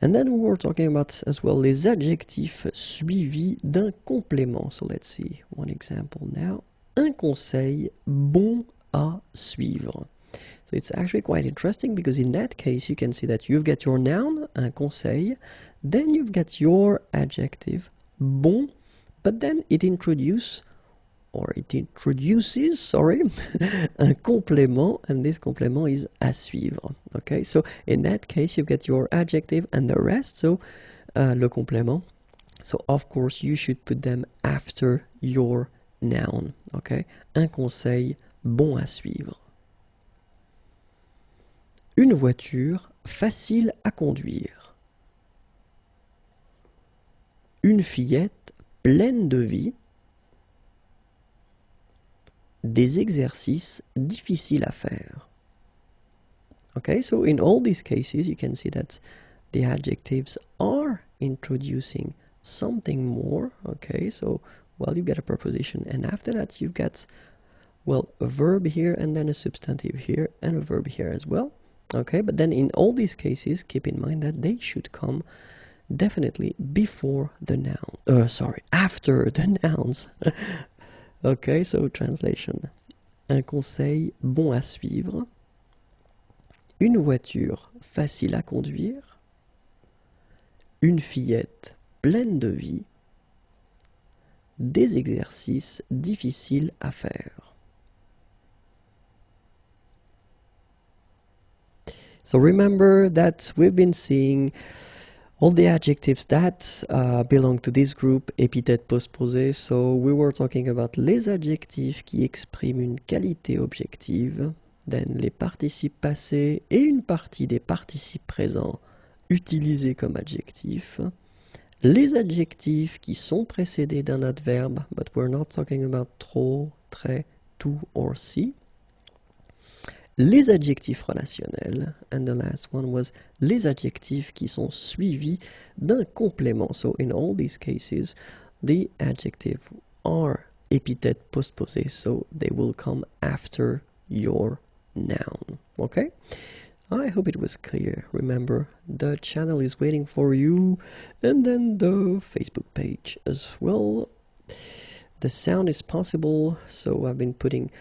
And then we were talking about as well les adjectifs suivis d'un complément. So let's see one example now. Un conseil bon à suivre. So it's actually quite interesting because in that case you can see that you've got your noun, un conseil, then you've got your adjective, bon, but then it introduces, un complément, and this complément is à suivre. Okay, so in that case you've got your adjective and the rest, so le complément. So of course you should put them after your noun. Okay, un conseil bon à suivre. Une voiture facile à conduire. Une fillette pleine de vie. Des exercices difficiles à faire. Okay, so in all these cases you can see that the adjectives are introducing something more. Okay, so well, you've got a preposition, and after that you've got, well, a verb here and then a substantive here and a verb here as well. Okay, but then in all these cases, keep in mind that they should come definitely before the noun. After the nouns. Okay, so translation. un conseil bon à suivre, une voiture facile à conduire, une fillette pleine de vie, des exercices difficiles à faire. So remember that we've been seeing all the adjectives that belong to this group, épithètes postposées. So we were talking about les adjectifs qui expriment une qualité objective, then les participes passés et une partie des participes présents utilisés comme adjectifs, les adjectifs qui sont précédés d'un adverbe, but we're not talking about trop, très, tout or si, les adjectifs relationnels, and the last one was les adjectifs qui sont suivis d'un complément. So in all these cases, the adjectives are épithètes postposées, so they will come after your noun. Okay? I hope it was clear. Remember, the channel is waiting for you, and then the Facebook page as well. The sound is possible, so I've been putting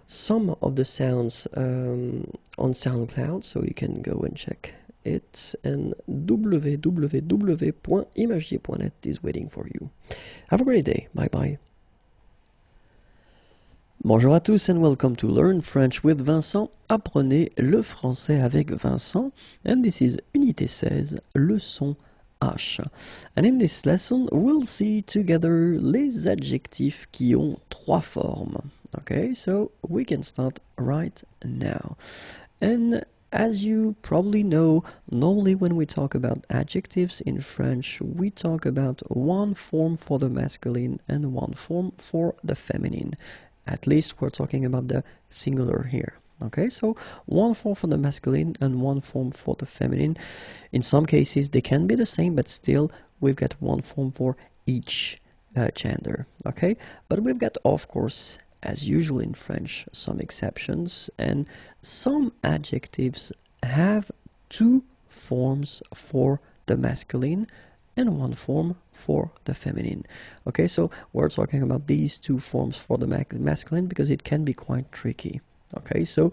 some of the sounds on SoundCloud, so you can go and check it, and www.imagier.net is waiting for you. Have a great day. Bye bye. Bonjour à tous and welcome to Learn French with Vincent. Apprenez le français avec Vincent. And this is Unité 16, leçon H. And in this lesson, we'll see together les adjectifs qui ont trois formes. Okay, so we can start right now. And as you probably know, normally when we talk about adjectives in French, we talk about one form for the masculine and one form for the feminine. At least we're talking about the singular here. Okay, so one form for the masculine and one form for the feminine. In some cases, they can be the same, but still we've got one form for each gender. Okay, but we've got, of course, as usual in French, some exceptions, and some adjectives have two forms for the masculine and one form for the feminine. Okay, so we're talking about these two forms for the masculine because it can be quite tricky. Okay, so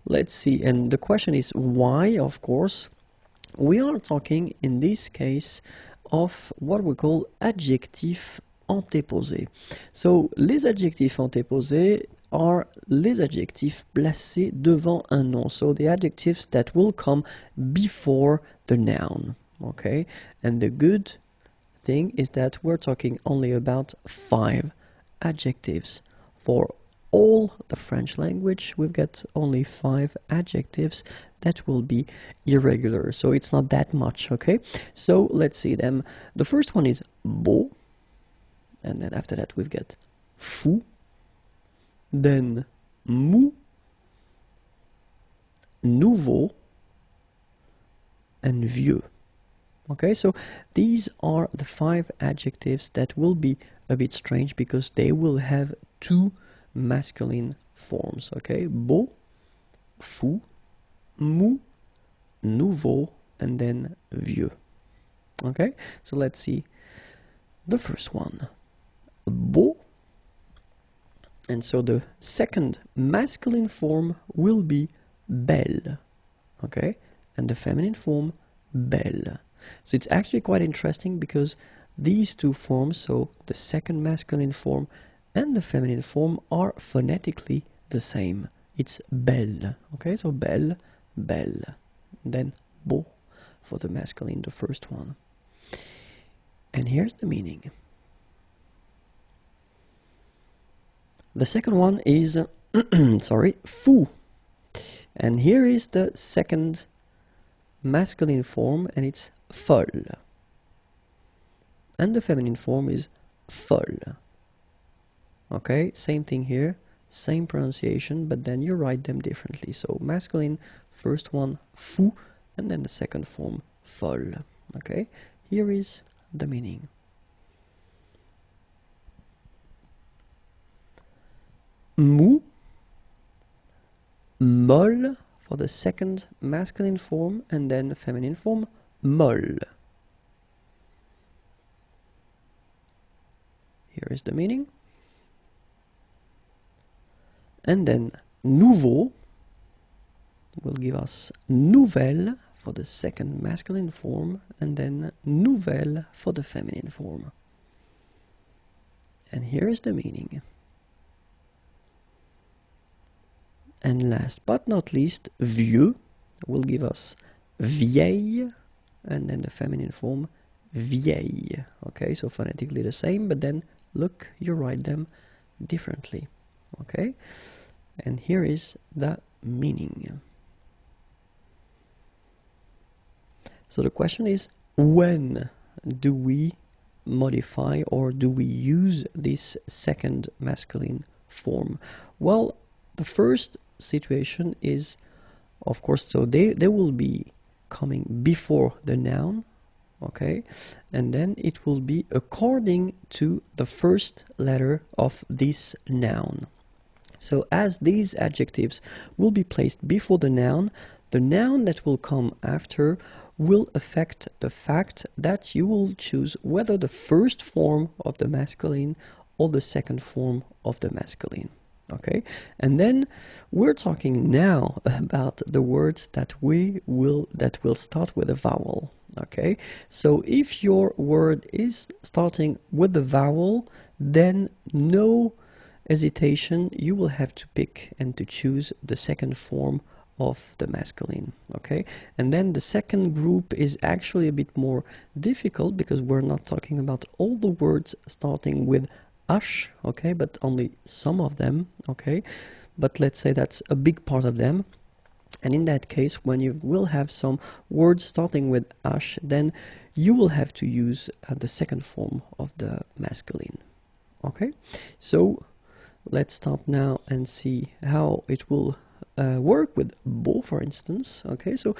let's see. And the question is why, of course. We are talking in this case of what we call adjectifs antéposés. So, les adjectifs antéposés are les adjectifs placés devant un nom. So, the adjectives that will come before the noun. Okay, and the good thing is that we're talking only about 5 adjectives. For all the French language, we've got only 5 adjectives that will be irregular. So it's not that much, okay? So let's see them. The first one is beau, and then after that we've got fou, then mou, nouveau, and vieux. Okay, so these are the 5 adjectives that will be a bit strange because they will have 2 masculine forms. Okay, beau, fou, mou, nouveau, and then vieux. Okay, so let's see the first one. Beau. And so the second masculine form will be belle. Okay, and the feminine form, belle. So it's actually quite interesting because these two forms, so the second masculine form and the feminine form, are phonetically the same. It's belle. Okay, so belle, belle. Then beau for the masculine, the first one. And here's the meaning. The second one is, sorry, fou. And here is the second masculine form, and it's folle. And the feminine form is folle. Okay, same thing here, same pronunciation, but then you write them differently. So masculine, first one, fou, and then the second form, folle. Okay, here is the meaning. Mou, molle for the second masculine form, and then the feminine form, molle. Here is the meaning. And then nouveau will give us nouvelle for the second masculine form, and then nouvelle for the feminine form. And here is the meaning. And last but not least, vieux will give us vieille, and then the feminine form, vieille. Okay, so phonetically the same, but then look, you write them differently. Okay, and here is the meaning. So the question is, when do we modify or do we use this second masculine form? Well, the first situation is, of course, so they will be coming before the noun, okay, and then it will be according to the first letter of this noun. So as these adjectives will be placed before the noun that will come after will affect the fact that you will choose whether the first form of the masculine or the second form of the masculine. Okay, and then we're talking now about the words that will start with a vowel. Okay, so if your word is starting with the vowel, then no hesitation, you will have to pick and to choose the second form of the masculine. Okay, and then the second group is actually a bit more difficult because we're not talking about all the words starting with ash, okay, but only some of them, okay, but let's say that's a big part of them. And in that case, when you will have some words starting with ash, then you will have to use the second form of the masculine. Okay, so let's start now and see how it will work with beau, for instance. Okay, so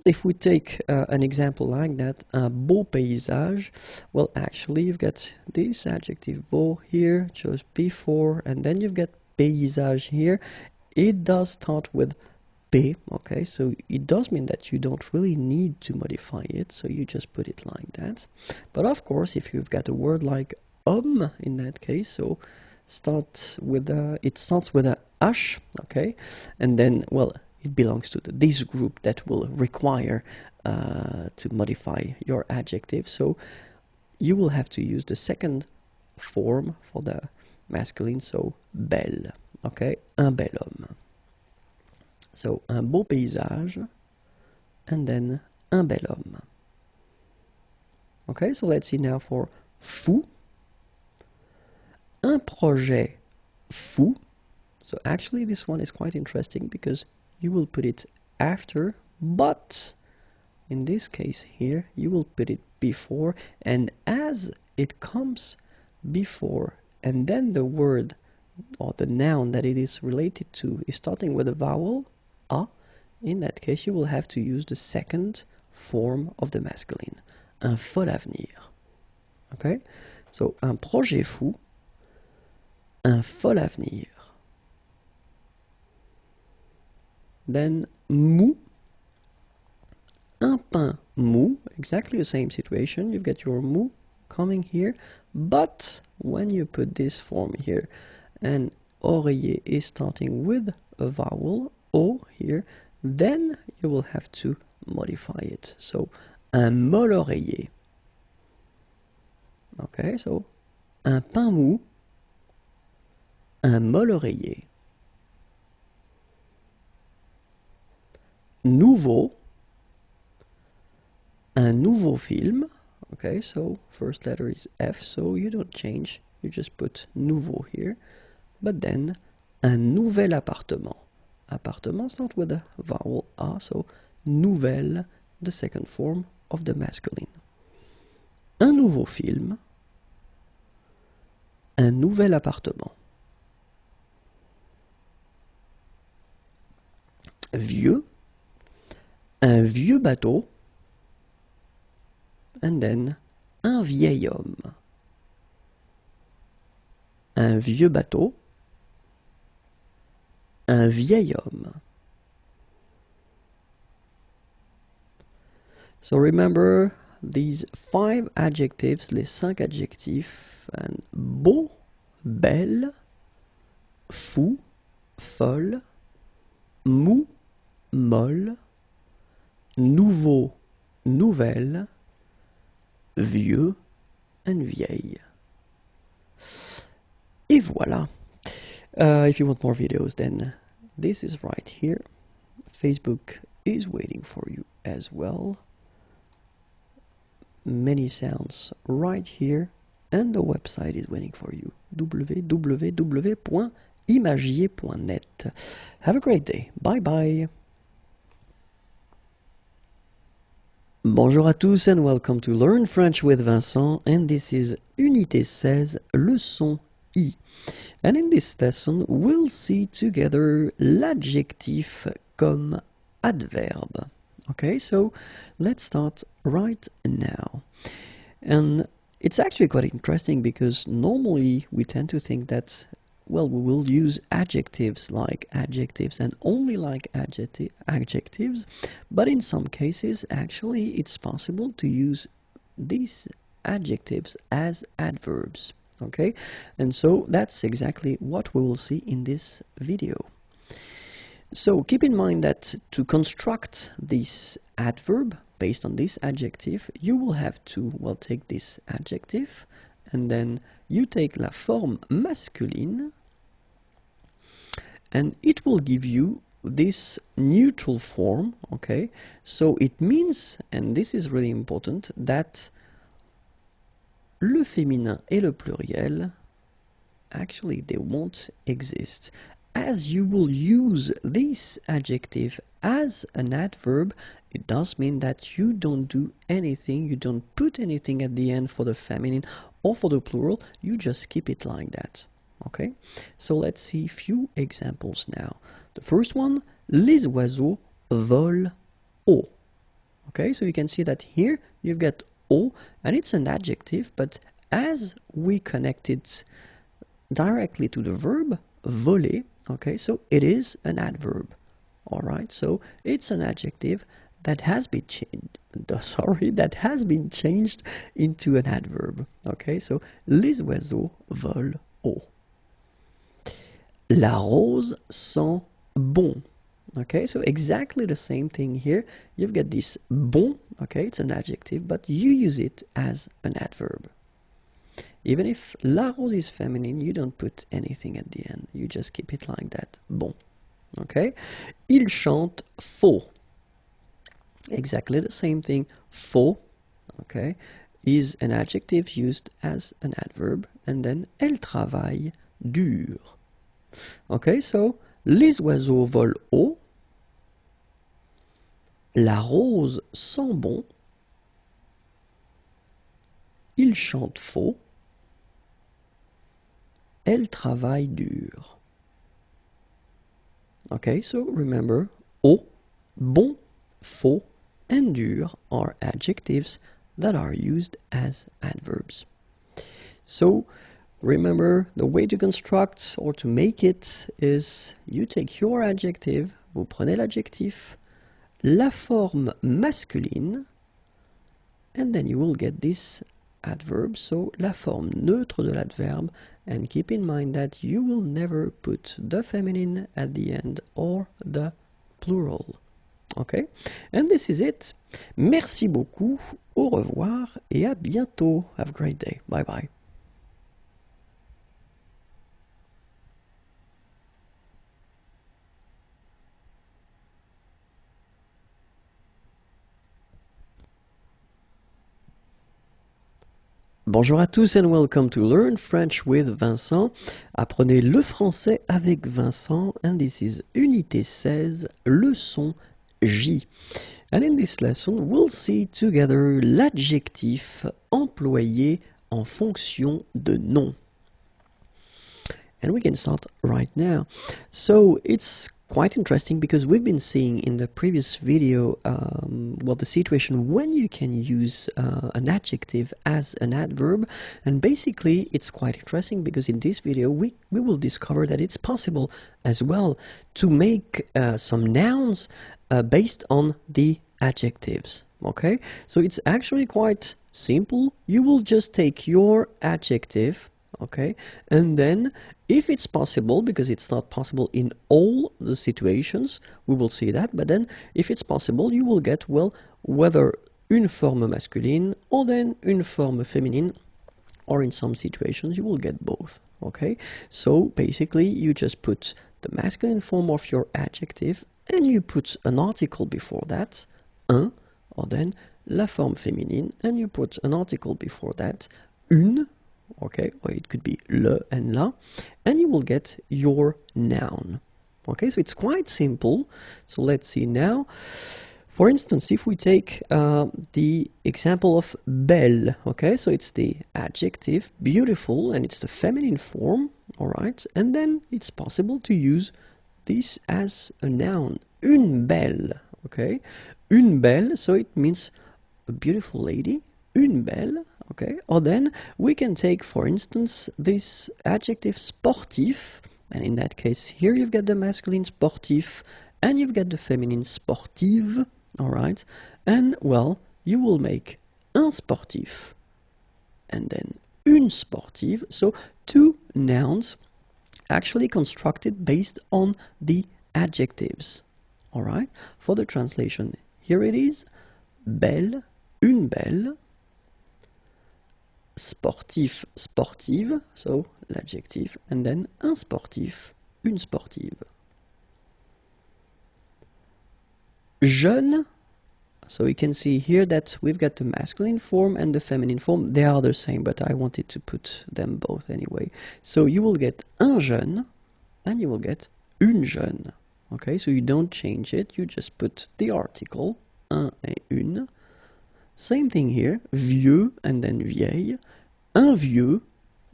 if we take an example like that, un beau paysage, well, actually you've got this adjective beau here, chose before, and then you've got paysage here. It does start with P, okay, so it does mean that you don't really need to modify it, so you just put it like that. But of course, if you've got a word like homme in that case, so it starts with a H, okay, and then, well, it belongs to this group that will require to modify your adjective, so you will have to use the second form for the masculine, so belle, okay, un bel homme. So, un beau paysage, and then un bel homme. Okay, so let's see now for fou. Un projet fou. So actually this one is quite interesting because you will put it after, but in this case here you will put it before, and as it comes before and then the word or the noun that it is related to is starting with a vowel a, in that case you will have to use the second form of the masculine, un fol avenir. Okay, so un projet fou, un fol avenir. Then mou, un pain mou, exactly the same situation. You've got your mou coming here, but when you put this form here and oreiller is starting with a vowel o here, then you will have to modify it. So un mol oreiller. Okay, so un pain mou, un mol oreiller. Nouveau, un nouveau film. Okay, so first letter is F, so you don't change, you just put nouveau here. But then, un nouvel appartement. Appartement starts with a vowel A, so nouvelle, the second form of the masculine. Un nouveau film, un nouvel appartement. Vieux, un vieux bateau, and then un vieil homme. Un vieux bateau, un vieil homme. So remember these 5 adjectives, les 5 adjectifs, and beau, belle, fou, folle, mou, molle, nouveau, nouvelle, vieux and vieille. Et voilà. If you want more videos, then this is right here. Facebook is waiting for you as well. Many sounds right here, and the website is waiting for you. www.imagier.net. Have a great day. Bye bye. Bonjour à tous and welcome to Learn French with Vincent, and this is Unité 16, leçon I. And in this lesson, we'll see together l'adjectif comme adverbe. Okay, so let's start right now. And it's actually quite interesting because normally we tend to think that, well, we will use adjectives like adjectives and only like adjectives, but in some cases, actually, it's possible to use these adjectives as adverbs. Okay, and so that's exactly what we will see in this video. So keep in mind that to construct this adverb based on this adjective, you will have to, well, take this adjective and then you take la forme masculine and it will give you this neutral form, okay? So it means, and this is really important, that le féminin et le pluriel, actually they won't exist. As you will use this adjective as an adverb, it does mean that you don't do anything, you don't put anything at the end for the feminine or for the plural, you just keep it like that. Okay? So let's see a few examples now. The first one, les oiseaux volent haut. Okay, so you can see that here you've got haut, and it's an adjective, but as we connect it directly to the verb voler, okay, so it is an adverb. All right, so it's an adjective that has been changed. That has been changed into an adverb. Okay, so les oiseaux volent haut. La rose sent bon. Okay, so exactly the same thing here. You've got this bon, okay, it's an adjective, but you use it as an adverb. Even if la rose is feminine, you don't put anything at the end. You just keep it like that. Bon. Okay? Il chante faux. Exactly the same thing. Faux, okay, is an adjective used as an adverb. And then, elle travaille dur. Okay, so, les oiseaux volent haut. La rose sent bon. Il chante faux. Elle travaille dur. Okay, so remember, haut, bon, faux, and dur are adjectives that are used as adverbs. So remember, the way to construct or to make it is you take your adjective, vous prenez l'adjectif, la forme masculine, and then you will get this adverb, so la forme neutre de l'adverbe, and keep in mind that you will never put the feminine at the end or the plural. Okay? And this is it. Merci beaucoup, au revoir, et à bientôt. Have a great day. Bye bye. Bonjour à tous and welcome to Learn French with Vincent. Apprenez le français avec Vincent, and this is Unité 16, leçon J. And in this lesson, we'll see together l'adjectif employé en fonction de nom. And we can start right now. So it's quite interesting because we've been seeing in the previous video well, the situation when you can use an adjective as an adverb, and basically it's quite interesting because in this video we will discover that it's possible as well to make some nouns based on the adjectives. Okay, so it's actually quite simple. You will just take your adjective okay? And then, if it's possible, because it's not possible in all the situations, we will see that, but then, if it's possible, you will get, well, whether une forme masculine or then une forme féminine, or in some situations, you will get both, okay? So, basically, you just put the masculine form of your adjective, and you put an article before that, un, or then la forme féminine, and you put an article before that, une, okay, or it could be le and la, and you will get your noun. Okay, so it's quite simple. So let's see now. For instance, if we take the example of belle, okay, so it's the adjective beautiful, and it's the feminine form, all right, and then it's possible to use this as a noun, une belle, okay, une belle, so it means a beautiful lady, une belle, okay, or then we can take, for instance, this adjective sportif, and in that case here you've got the masculine sportif and you've got the feminine sportive, all right, and well, you will make un sportif and then une sportive, so two nouns actually constructed based on the adjectives, all right. For the translation, here it is, belle, une belle, sportif, sportive, so l'adjective, and then un sportif, une sportive. Jeune, so you can see here that we've got the masculine form and the feminine form. They are the same, but I wanted to put them both anyway. So you will get un jeune, and you will get une jeune. Okay, so you don't change it, you just put the article, un et une. Same thing here, vieux and then vieille, un vieux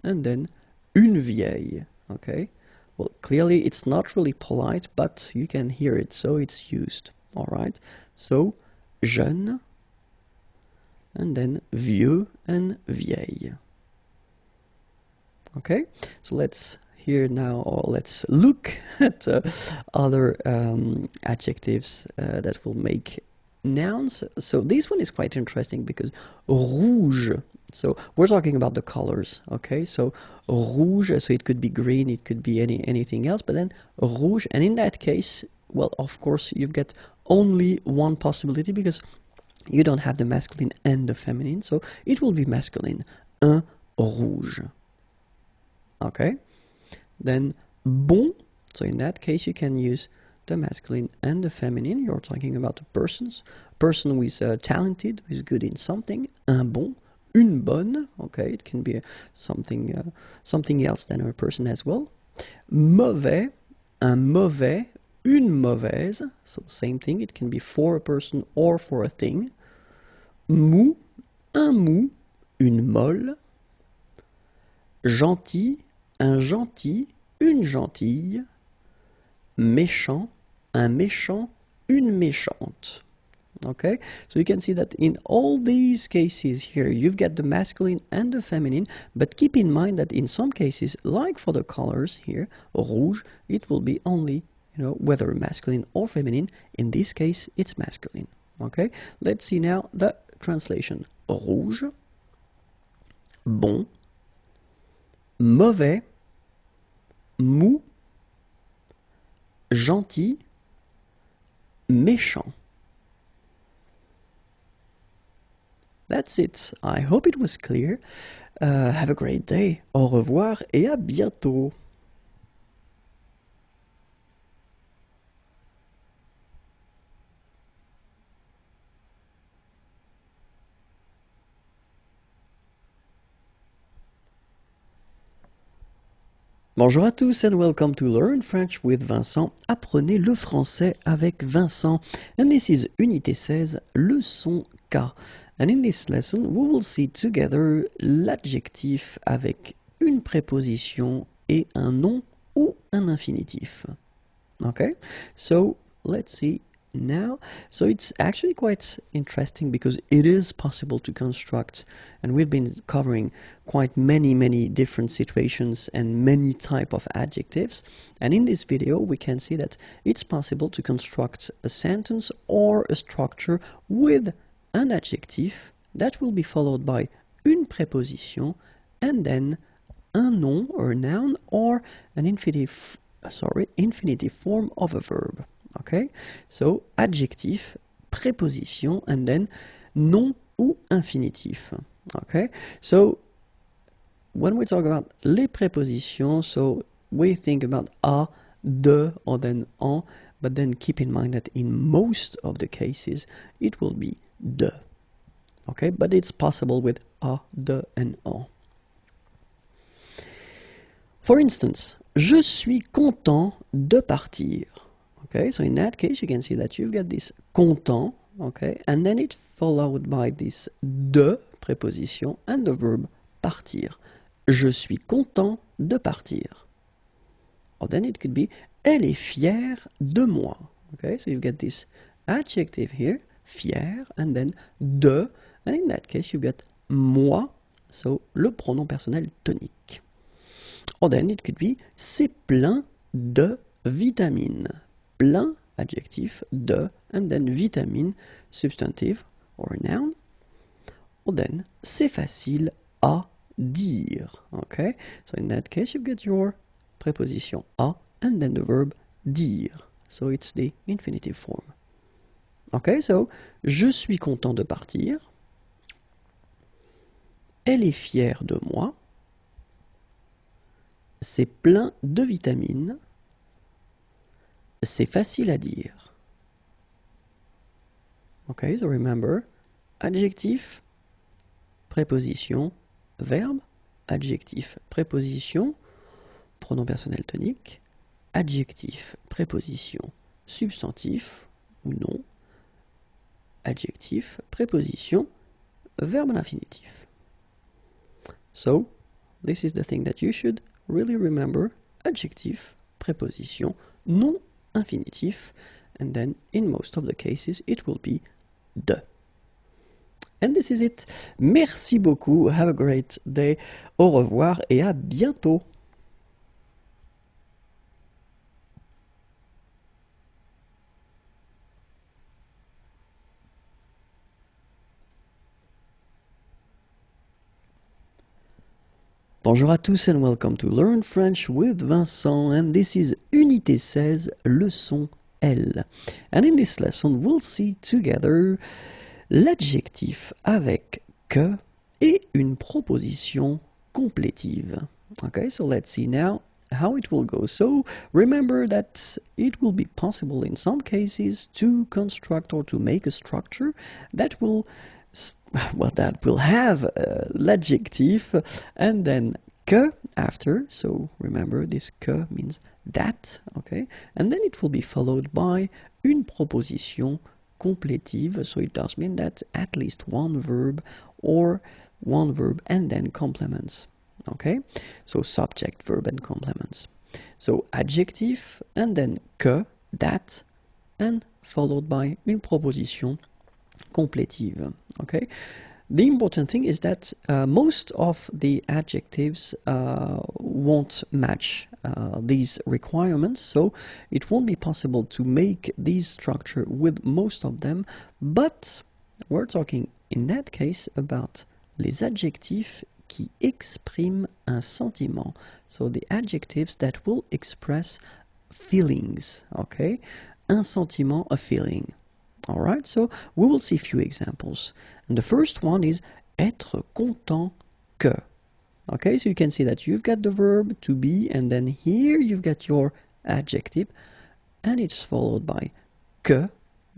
and then une vieille, okay? Well, clearly it's not really polite, but you can hear it, so it's used, all right? So, jeune and then vieux and vieille. Okay, so let's hear now, or let's look at other adjectives that will make nouns. So this one is quite interesting because rouge, so we're talking about the colors, okay? So rouge, so it could be green, it could be anything else, but then rouge, and in that case, well, of course, you get only one possibility because you don't have the masculine and the feminine, so it will be masculine, un rouge, okay? Then bon, so in that case, you can use the masculine and the feminine. You're talking about a person who is talented, who is good in something. Un bon, une bonne. Okay, it can be something else than a person as well. Mauvais, un mauvais, une mauvaise. So same thing. It can be for a person or for a thing. Mou, un mou, une molle. Gentil, un gentil, une gentille. Méchant, un méchant, une méchante. Okay, so you can see that in all these cases here, you've got the masculine and the feminine, but keep in mind that in some cases, like for the colors here, rouge, it will be only, whether masculine or feminine. In this case, it's masculine. Okay, let's see now the translation. Rouge, bon, mauvais, mou, gentil, méchant. That's it. I hope it was clear. Have a great day. Au revoir et à bientôt. Bonjour à tous and welcome to Learn French with Vincent. Apprenez le français avec Vincent. And this is Unité 16, leçon K. And in this lesson, we will see together l'adjectif avec une préposition et un nom ou un infinitif. Okay, so let's see now. So it's actually quite interesting because it is possible to construct, and we've been covering quite many different situations and many type of adjectives, and in this video we can see that it's possible to construct a sentence or a structure with an adjective that will be followed by une préposition and then un nom, or noun, or an infinitive form of a verb. Okay, so adjectif, préposition, and then nom ou infinitif. Okay, so when we talk about les prépositions, so we think about a, de, or then en, but then keep in mind that in most of the cases, it will be de. Okay, but it's possible with a, de, and en. For instance, je suis content de partir. Okay, so in that case, you can see that you've got this content, okay, and then it's followed by this de, préposition, and the verb partir. Je suis content de partir. Or then it could be, elle est fière de moi. Okay, so you get this adjective here, fier, and then de, and in that case you get moi, so le pronom personnel tonique. Or then it could be, c'est plein de vitamines. Plein, adjectif, de, and then vitamine, substantive, or noun. Or then, c'est facile à dire. Okay, so in that case you get your preposition à, and then the verb dire. So it's the infinitive form. Okay, so je suis content de partir. Elle est fière de moi. C'est plein de vitamines. C'est facile à dire. Okay, so remember, adjectif, préposition, verbe, adjectif, préposition, pronom personnel tonique, adjectif, préposition, substantif ou nom, adjectif, préposition, verbe à l'infinitif. So, this is the thing that you should really remember, adjectif, préposition, nom, infinitif, and then in most of the cases it will be de. And this is it. Merci beaucoup. Have a great day. Au revoir et à bientôt. Bonjour à tous and welcome to Learn French with Vincent, and this is Unité 16, leçon L. And in this lesson we'll see together l'adjectif avec que et une proposition complétive. Okay, so let's see now how it will go. So remember that it will be possible in some cases to construct or to make a structure that will have l'adjectif and then que after. So remember this que means that, okay, and then it will be followed by une proposition complétive, so it does mean that at least one verb or one verb and then complements. Okay, so subject, verb, and complements. So adjective and then que, that, and followed by une proposition complétive. Okay, the important thing is that most of the adjectives won't match these requirements, so it won't be possible to make this structure with most of them, but we're talking in that case about les adjectifs qui expriment un sentiment, so the adjectives that will express feelings, okay, un sentiment, a feeling. Alright, so we will see a few examples. And the first one is être content que. Okay, so you can see that you've got the verb to be, and then here you've got your adjective, and it's followed by que,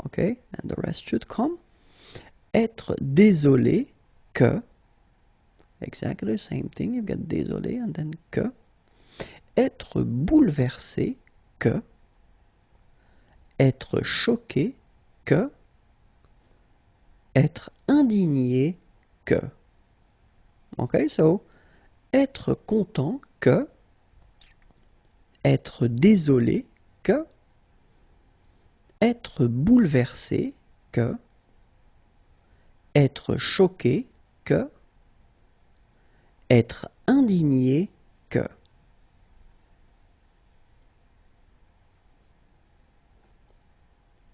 okay, and the rest should come. Être désolé que. Exactly the same thing, you've got désolé and then que. Être bouleversé que. Être choqué que. Être indigné que. Okay, so être content que. Être désolé que. Être bouleversé que. Être choqué que. Être indigné que.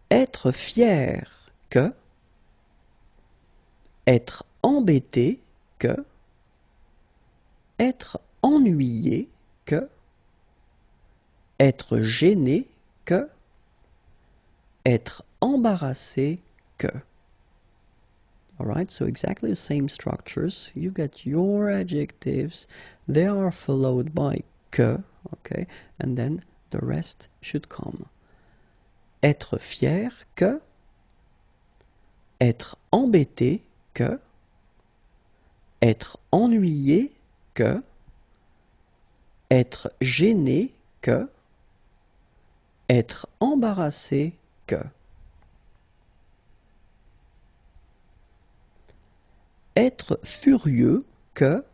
Être fier que. Être embêté que. Être ennuyé que, être gêné que, être embarrassé que. Alright, so exactly the same structures. You get your adjectives, they are followed by que, okay, and then the rest should come. Être fier que, être embêté que, être ennuyé que, être gêné que, être embarrassé que. Être furieux que,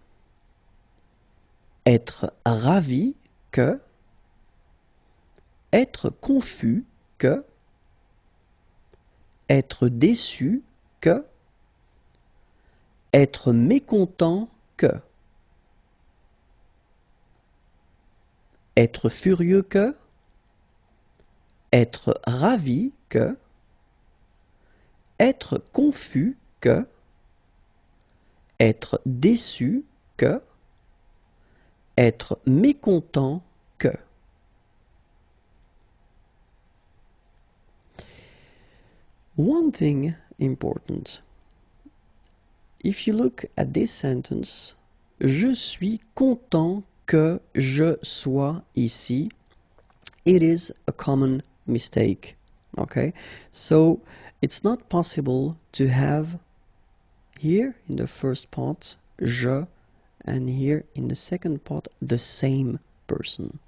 être ravi que, être confus que, être déçu que, être mécontent que. Être furieux que, être ravi que, être confus que, être déçu que, être mécontent que. One thing important. If you look at this sentence, je suis content que je sois ici. It is a common mistake. Okay? So it's not possible to have here in the first part, je, and here in the second part, the same person.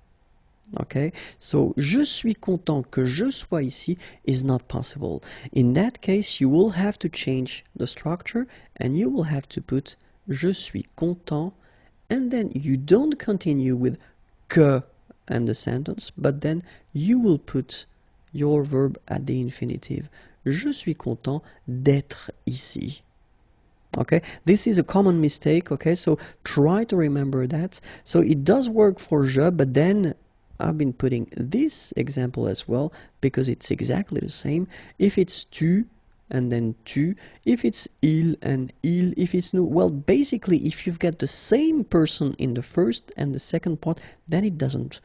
Okay, so je suis content que je sois ici is not possible. In that case, you will have to change the structure and you will have to put je suis content, and then you don't continue with que and the sentence, but then you will put your verb at the infinitive. Je suis content d'être ici. Okay, this is a common mistake, okay, so try to remember that. So it does work for je, but then I've been putting this example as well because it's exactly the same. If it's tu and then tu, if it's il and il, if it's nous, well, basically if you've got the same person in the first and the second part, then it doesn't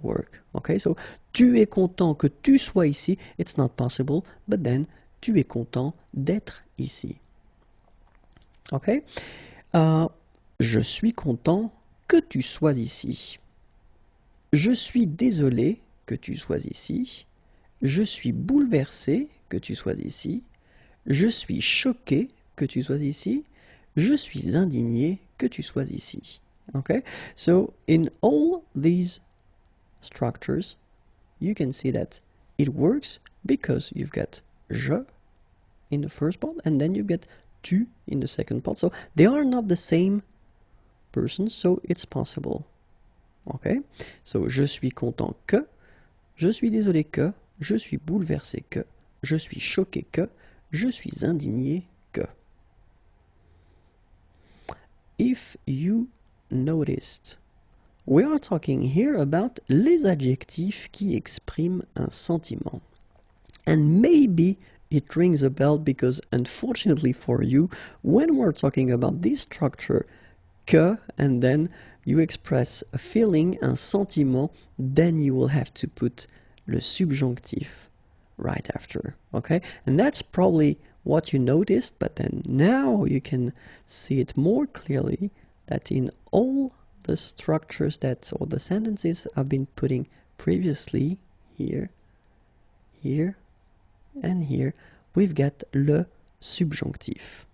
work. Okay, so tu es content que tu sois ici, it's not possible, but then tu es content d'être ici. Okay, je suis content que tu sois ici. Je suis désolé que tu sois ici. Je suis bouleversé que tu sois ici. Je suis choqué que tu sois ici. Je suis indigné que tu sois ici. Okay? So in all these structures, you can see that it works because you've got je in the first part and then you get tu in the second part. So they are not the same person, so it's possible. Okay, so je suis content que, je suis désolé que, je suis bouleversé que, je suis choqué que, je suis indigné que. If you noticed, we are talking here about les adjectifs qui expriment un sentiment. And maybe it rings a bell because unfortunately for you, when we're talking about this structure, que, and then you express a feeling, un sentiment, then you will have to put le subjonctif right after, okay? And that's probably what you noticed, but then now you can see it more clearly that in all the structures that, or the sentences I've been putting previously, here, here, and here, we've got le subjonctif.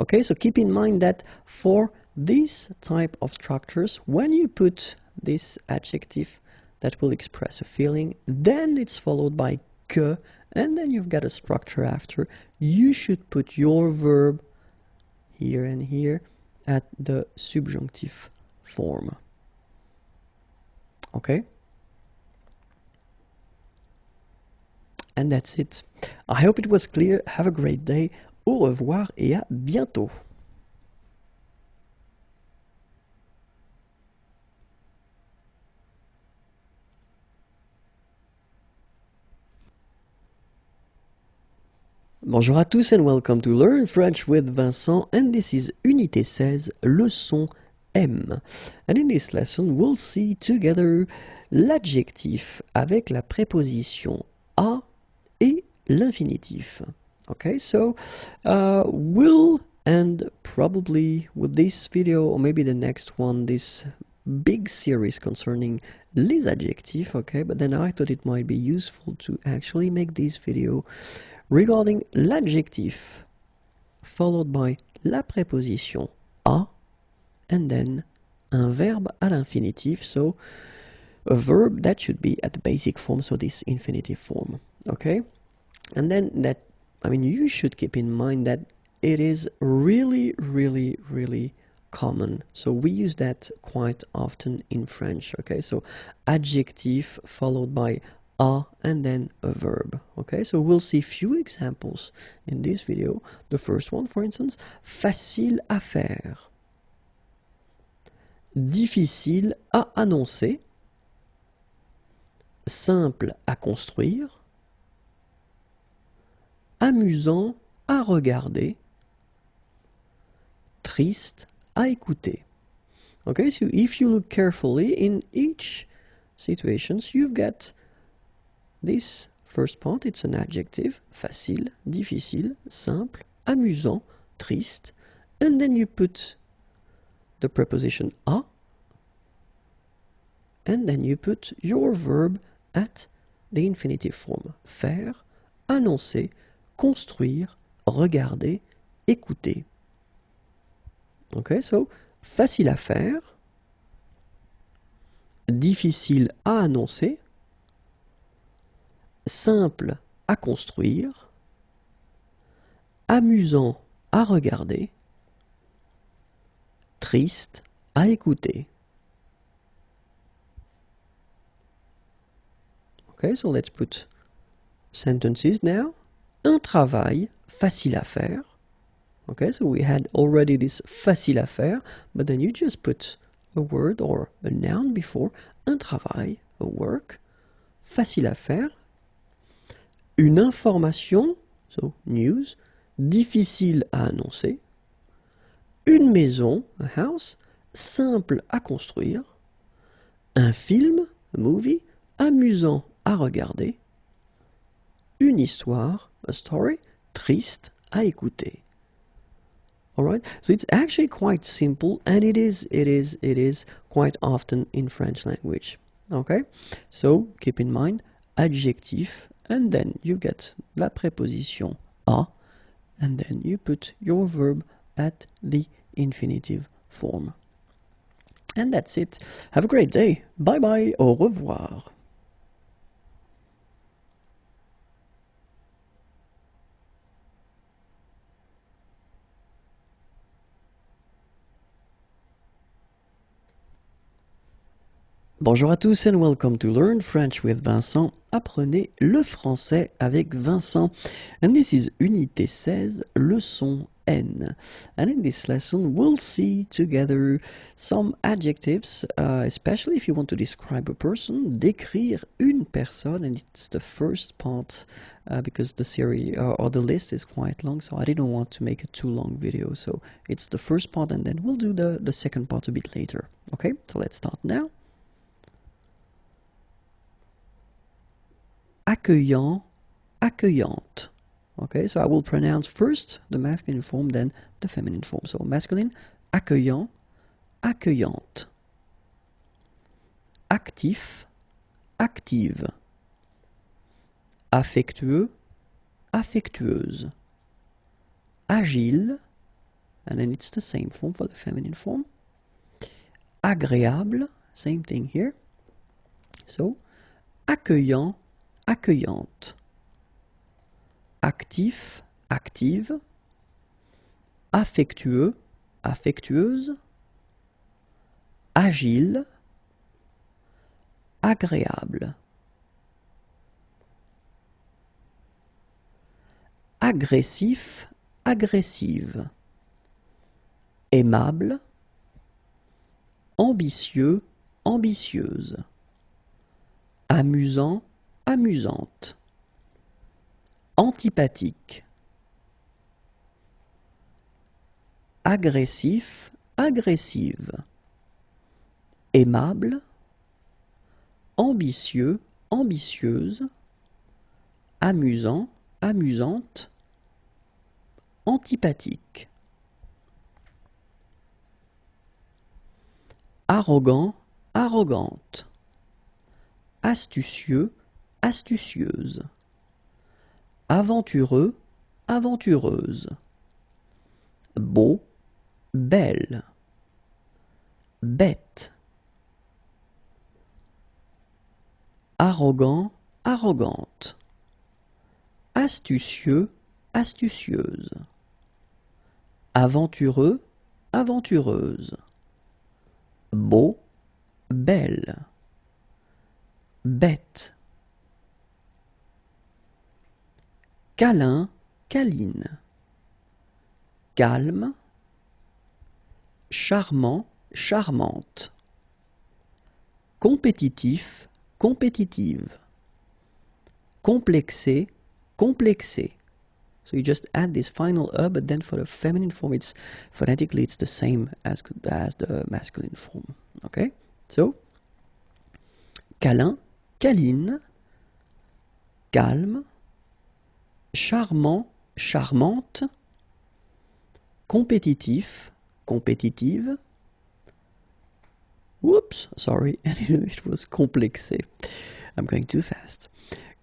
Okay, so keep in mind that for this type of structures, when you put this adjective that will express a feeling, then it's followed by que, and then you've got a structure after. You should put your verb here and here at the subjunctive form. Okay? And that's it. I hope it was clear. Have a great day. Au revoir et à bientôt. Bonjour à tous and welcome to Learn French with Vincent, and this is Unité 16, leçon aime. And in this lesson, we'll see together l'adjectif avec la préposition à et l'infinitif. Okay, so we'll end probably with this video or maybe the next one, this big series concerning les adjectifs, okay, but then I thought it might be useful to actually make this video regarding l'adjectif followed by la préposition à and then un verbe à l'infinitif, so a verb that should be at the basic form, so this infinitive form, okay? And then that, I mean, you should keep in mind that it is really, really, really common. So we use that quite often in French, okay? So adjective followed by a and then a verb, okay? So we'll see few examples in this video. The first one, for instance, facile à faire, difficile à annoncer, simple à construire, amusant à regarder, triste à écouter. Okay, so if you look carefully in each situations, you've got this first part, it's an adjective, facile, difficile, simple, amusant, triste, and then you put the preposition à, and then you put your verb at the infinitive form. Faire, annoncer, construire, regarder, écouter. Okay, so facile à faire, difficile à annoncer, simple à construire, amusant à regarder, triste à écouter. Okay, so let's put sentences now. Un travail facile à faire. Okay, so we had already this facile à faire, but then you just put a word or a noun before. Un travail, a work. Facile à faire. Une information, so news, difficile à annoncer. Une maison, a house, simple à construire. Un film, a movie, amusant à regarder. Une histoire, a story, triste à écouter. Alright, so it's actually quite simple, and it is quite often in French language. Okay, so keep in mind adjectif, and then you get la préposition à, and then you put your verb at the infinitive form. And that's it. Have a great day. Bye bye. Au revoir. Bonjour à tous and welcome to Learn French with Vincent. Apprenez le français avec Vincent. And this is Unité 16, leçon N. And in this lesson we'll see together some adjectives, especially if you want to describe a person, décrire une personne, and it's the first part because the series or the list is quite long, so I didn't want to make a too long video. So it's the first part and then we'll do the second part a bit later. Okay, so let's start now. Accueillant, accueillante. Okay, so I will pronounce first the masculine form, then the feminine form. So masculine, accueillant, accueillante. Actif, active. Affectueux, affectueuse. Agile, and then it's the same form for the feminine form. Agréable, same thing here. So, accueillant, accueillante. Actif, active. Affectueux, affectueuse. Agile, agréable. Agressif, agressive. Aimable. Ambitieux, ambitieuse. Amusant, amusante. Antipathique. Agressif, agressive. aimable, ambitieux, ambitieuse, amusant, amusante, antipathique. Arrogant, arrogante. Astucieux, astucieuse. Aventureux, aventureuse. Beau, belle. Bête. Arrogant, arrogante. Astucieux, astucieuse. Aventureux, aventureuse. Beau, belle. Bête. Câlin, câline. Calme. Charmant, charmante. Compétitif, compétitive. Complexé, complexé. So you just add this final E, but then for the feminine form, it's phonetically it's the same as the masculine form. Okay? So, câlin, câline, calme, charmant, charmante, compétitif, compétitive. Whoops, sorry, it was complexé. I'm going too fast.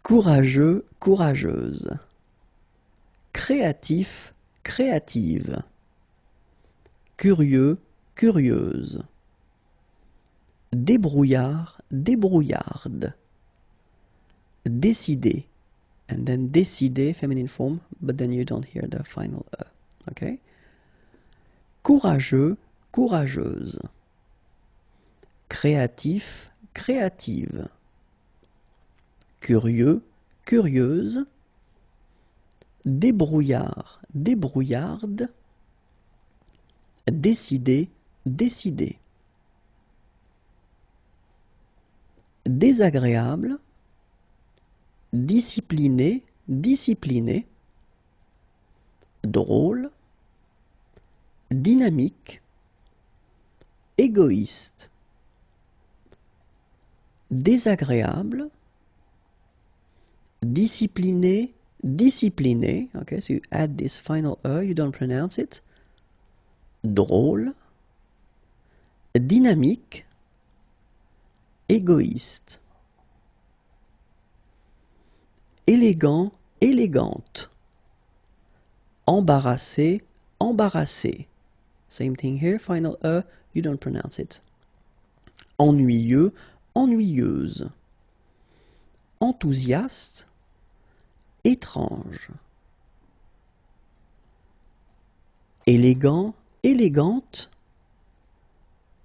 Courageux, courageuse. Créatif, créative. Curieux, curieuse. Débrouillard, débrouillarde. Décidé. And then décidé, feminine form, but then you don't hear the final E. Okay? Courageux, courageuse. Créatif, créative. Curieux, curieuse. Débrouillard, débrouillarde. Décidé, décidé. Désagréable. Discipliné, discipliné. Drôle. Dynamique. Égoïste. Désagréable. Discipliné, discipliné. Okay, so you add this final E, you don't pronounce it. Drôle. Dynamique. Égoïste. Élégant, élégante. Embarrassé, embarrassé. Same thing here, final E, you don't pronounce it. Ennuyeux, ennuyeuse. Enthousiaste, étrange. Élégant, élégante.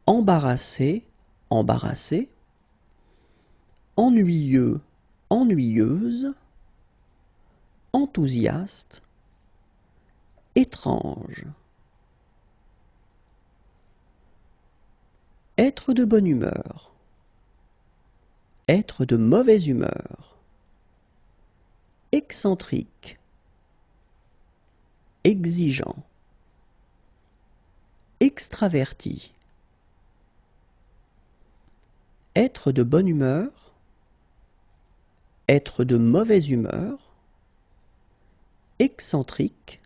Embarrassé, embarrassé. Ennuyeux, ennuyeuse. Enthousiaste, étrange. Être de bonne humeur. Être de mauvaise humeur. Excentrique. Exigeant. Extraverti. Être de bonne humeur. Être de mauvaise humeur. Excentrique.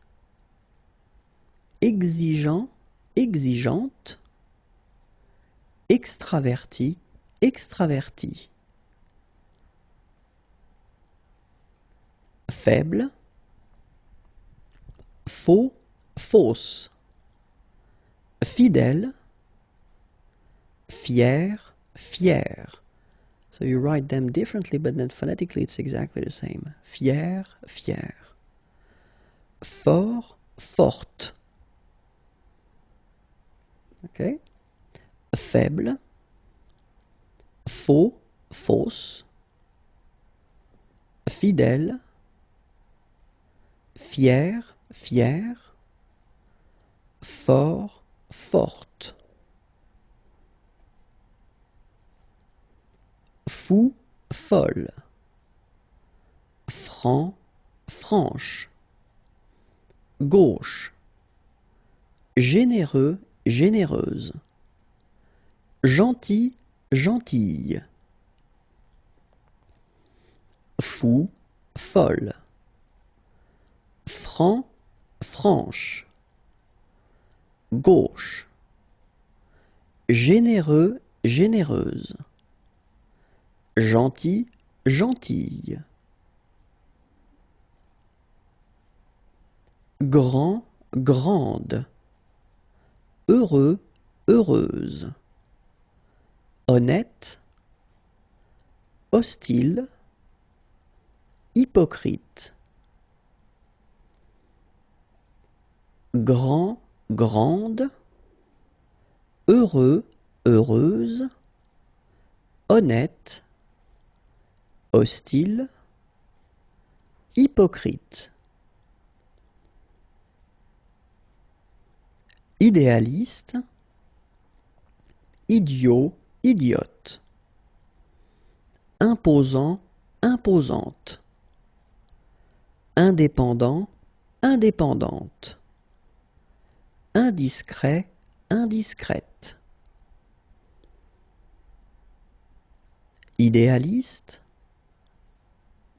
Exigeant, exigeante. Extraverti, extraverti. Faible. Faux, fausse. Fidèle. Fier, fier. So you write them differently, but then phonetically it's exactly the same. Fier, fier. Fort, forte. Okay? Faible. Faux, fausse. Fidèle. Fier, fier. Fort, forte. Fou, folle. Franc, franche. Gauche. Généreux, généreuse. gentil, gentille. Fou, folle. Franc, franche. Gauche. Généreux, généreuse. Gentil, gentille. Grand, grande. Heureux, heureuse. Honnête, hostile, hypocrite. Grand, grande. Heureux, heureuse. Honnête, hostile, hypocrite. Idéaliste, idiot, idiote. Imposant, imposante. Indépendant, indépendante. Indiscret, indiscrète. Idéaliste,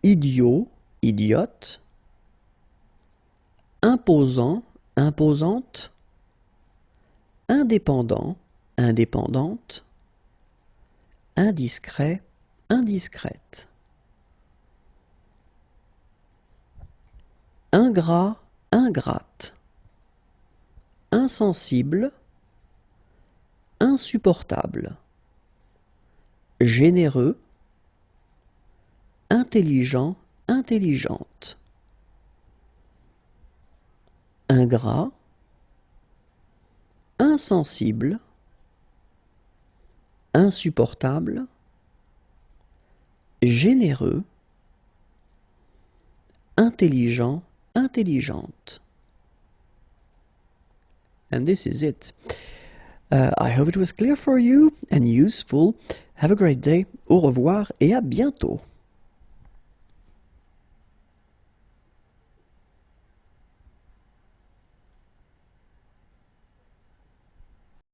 idiot, idiote. Imposant, imposante. Indépendant, indépendante. Indiscret, indiscrète. Ingrat, ingrate. Insensible, insupportable. Généreux, intelligent, intelligente. Ingrat, insensible, insupportable, généreux, intelligent, intelligente. And this is it. I hope it was clear for you and useful. Have a great day. Au revoir et à bientôt.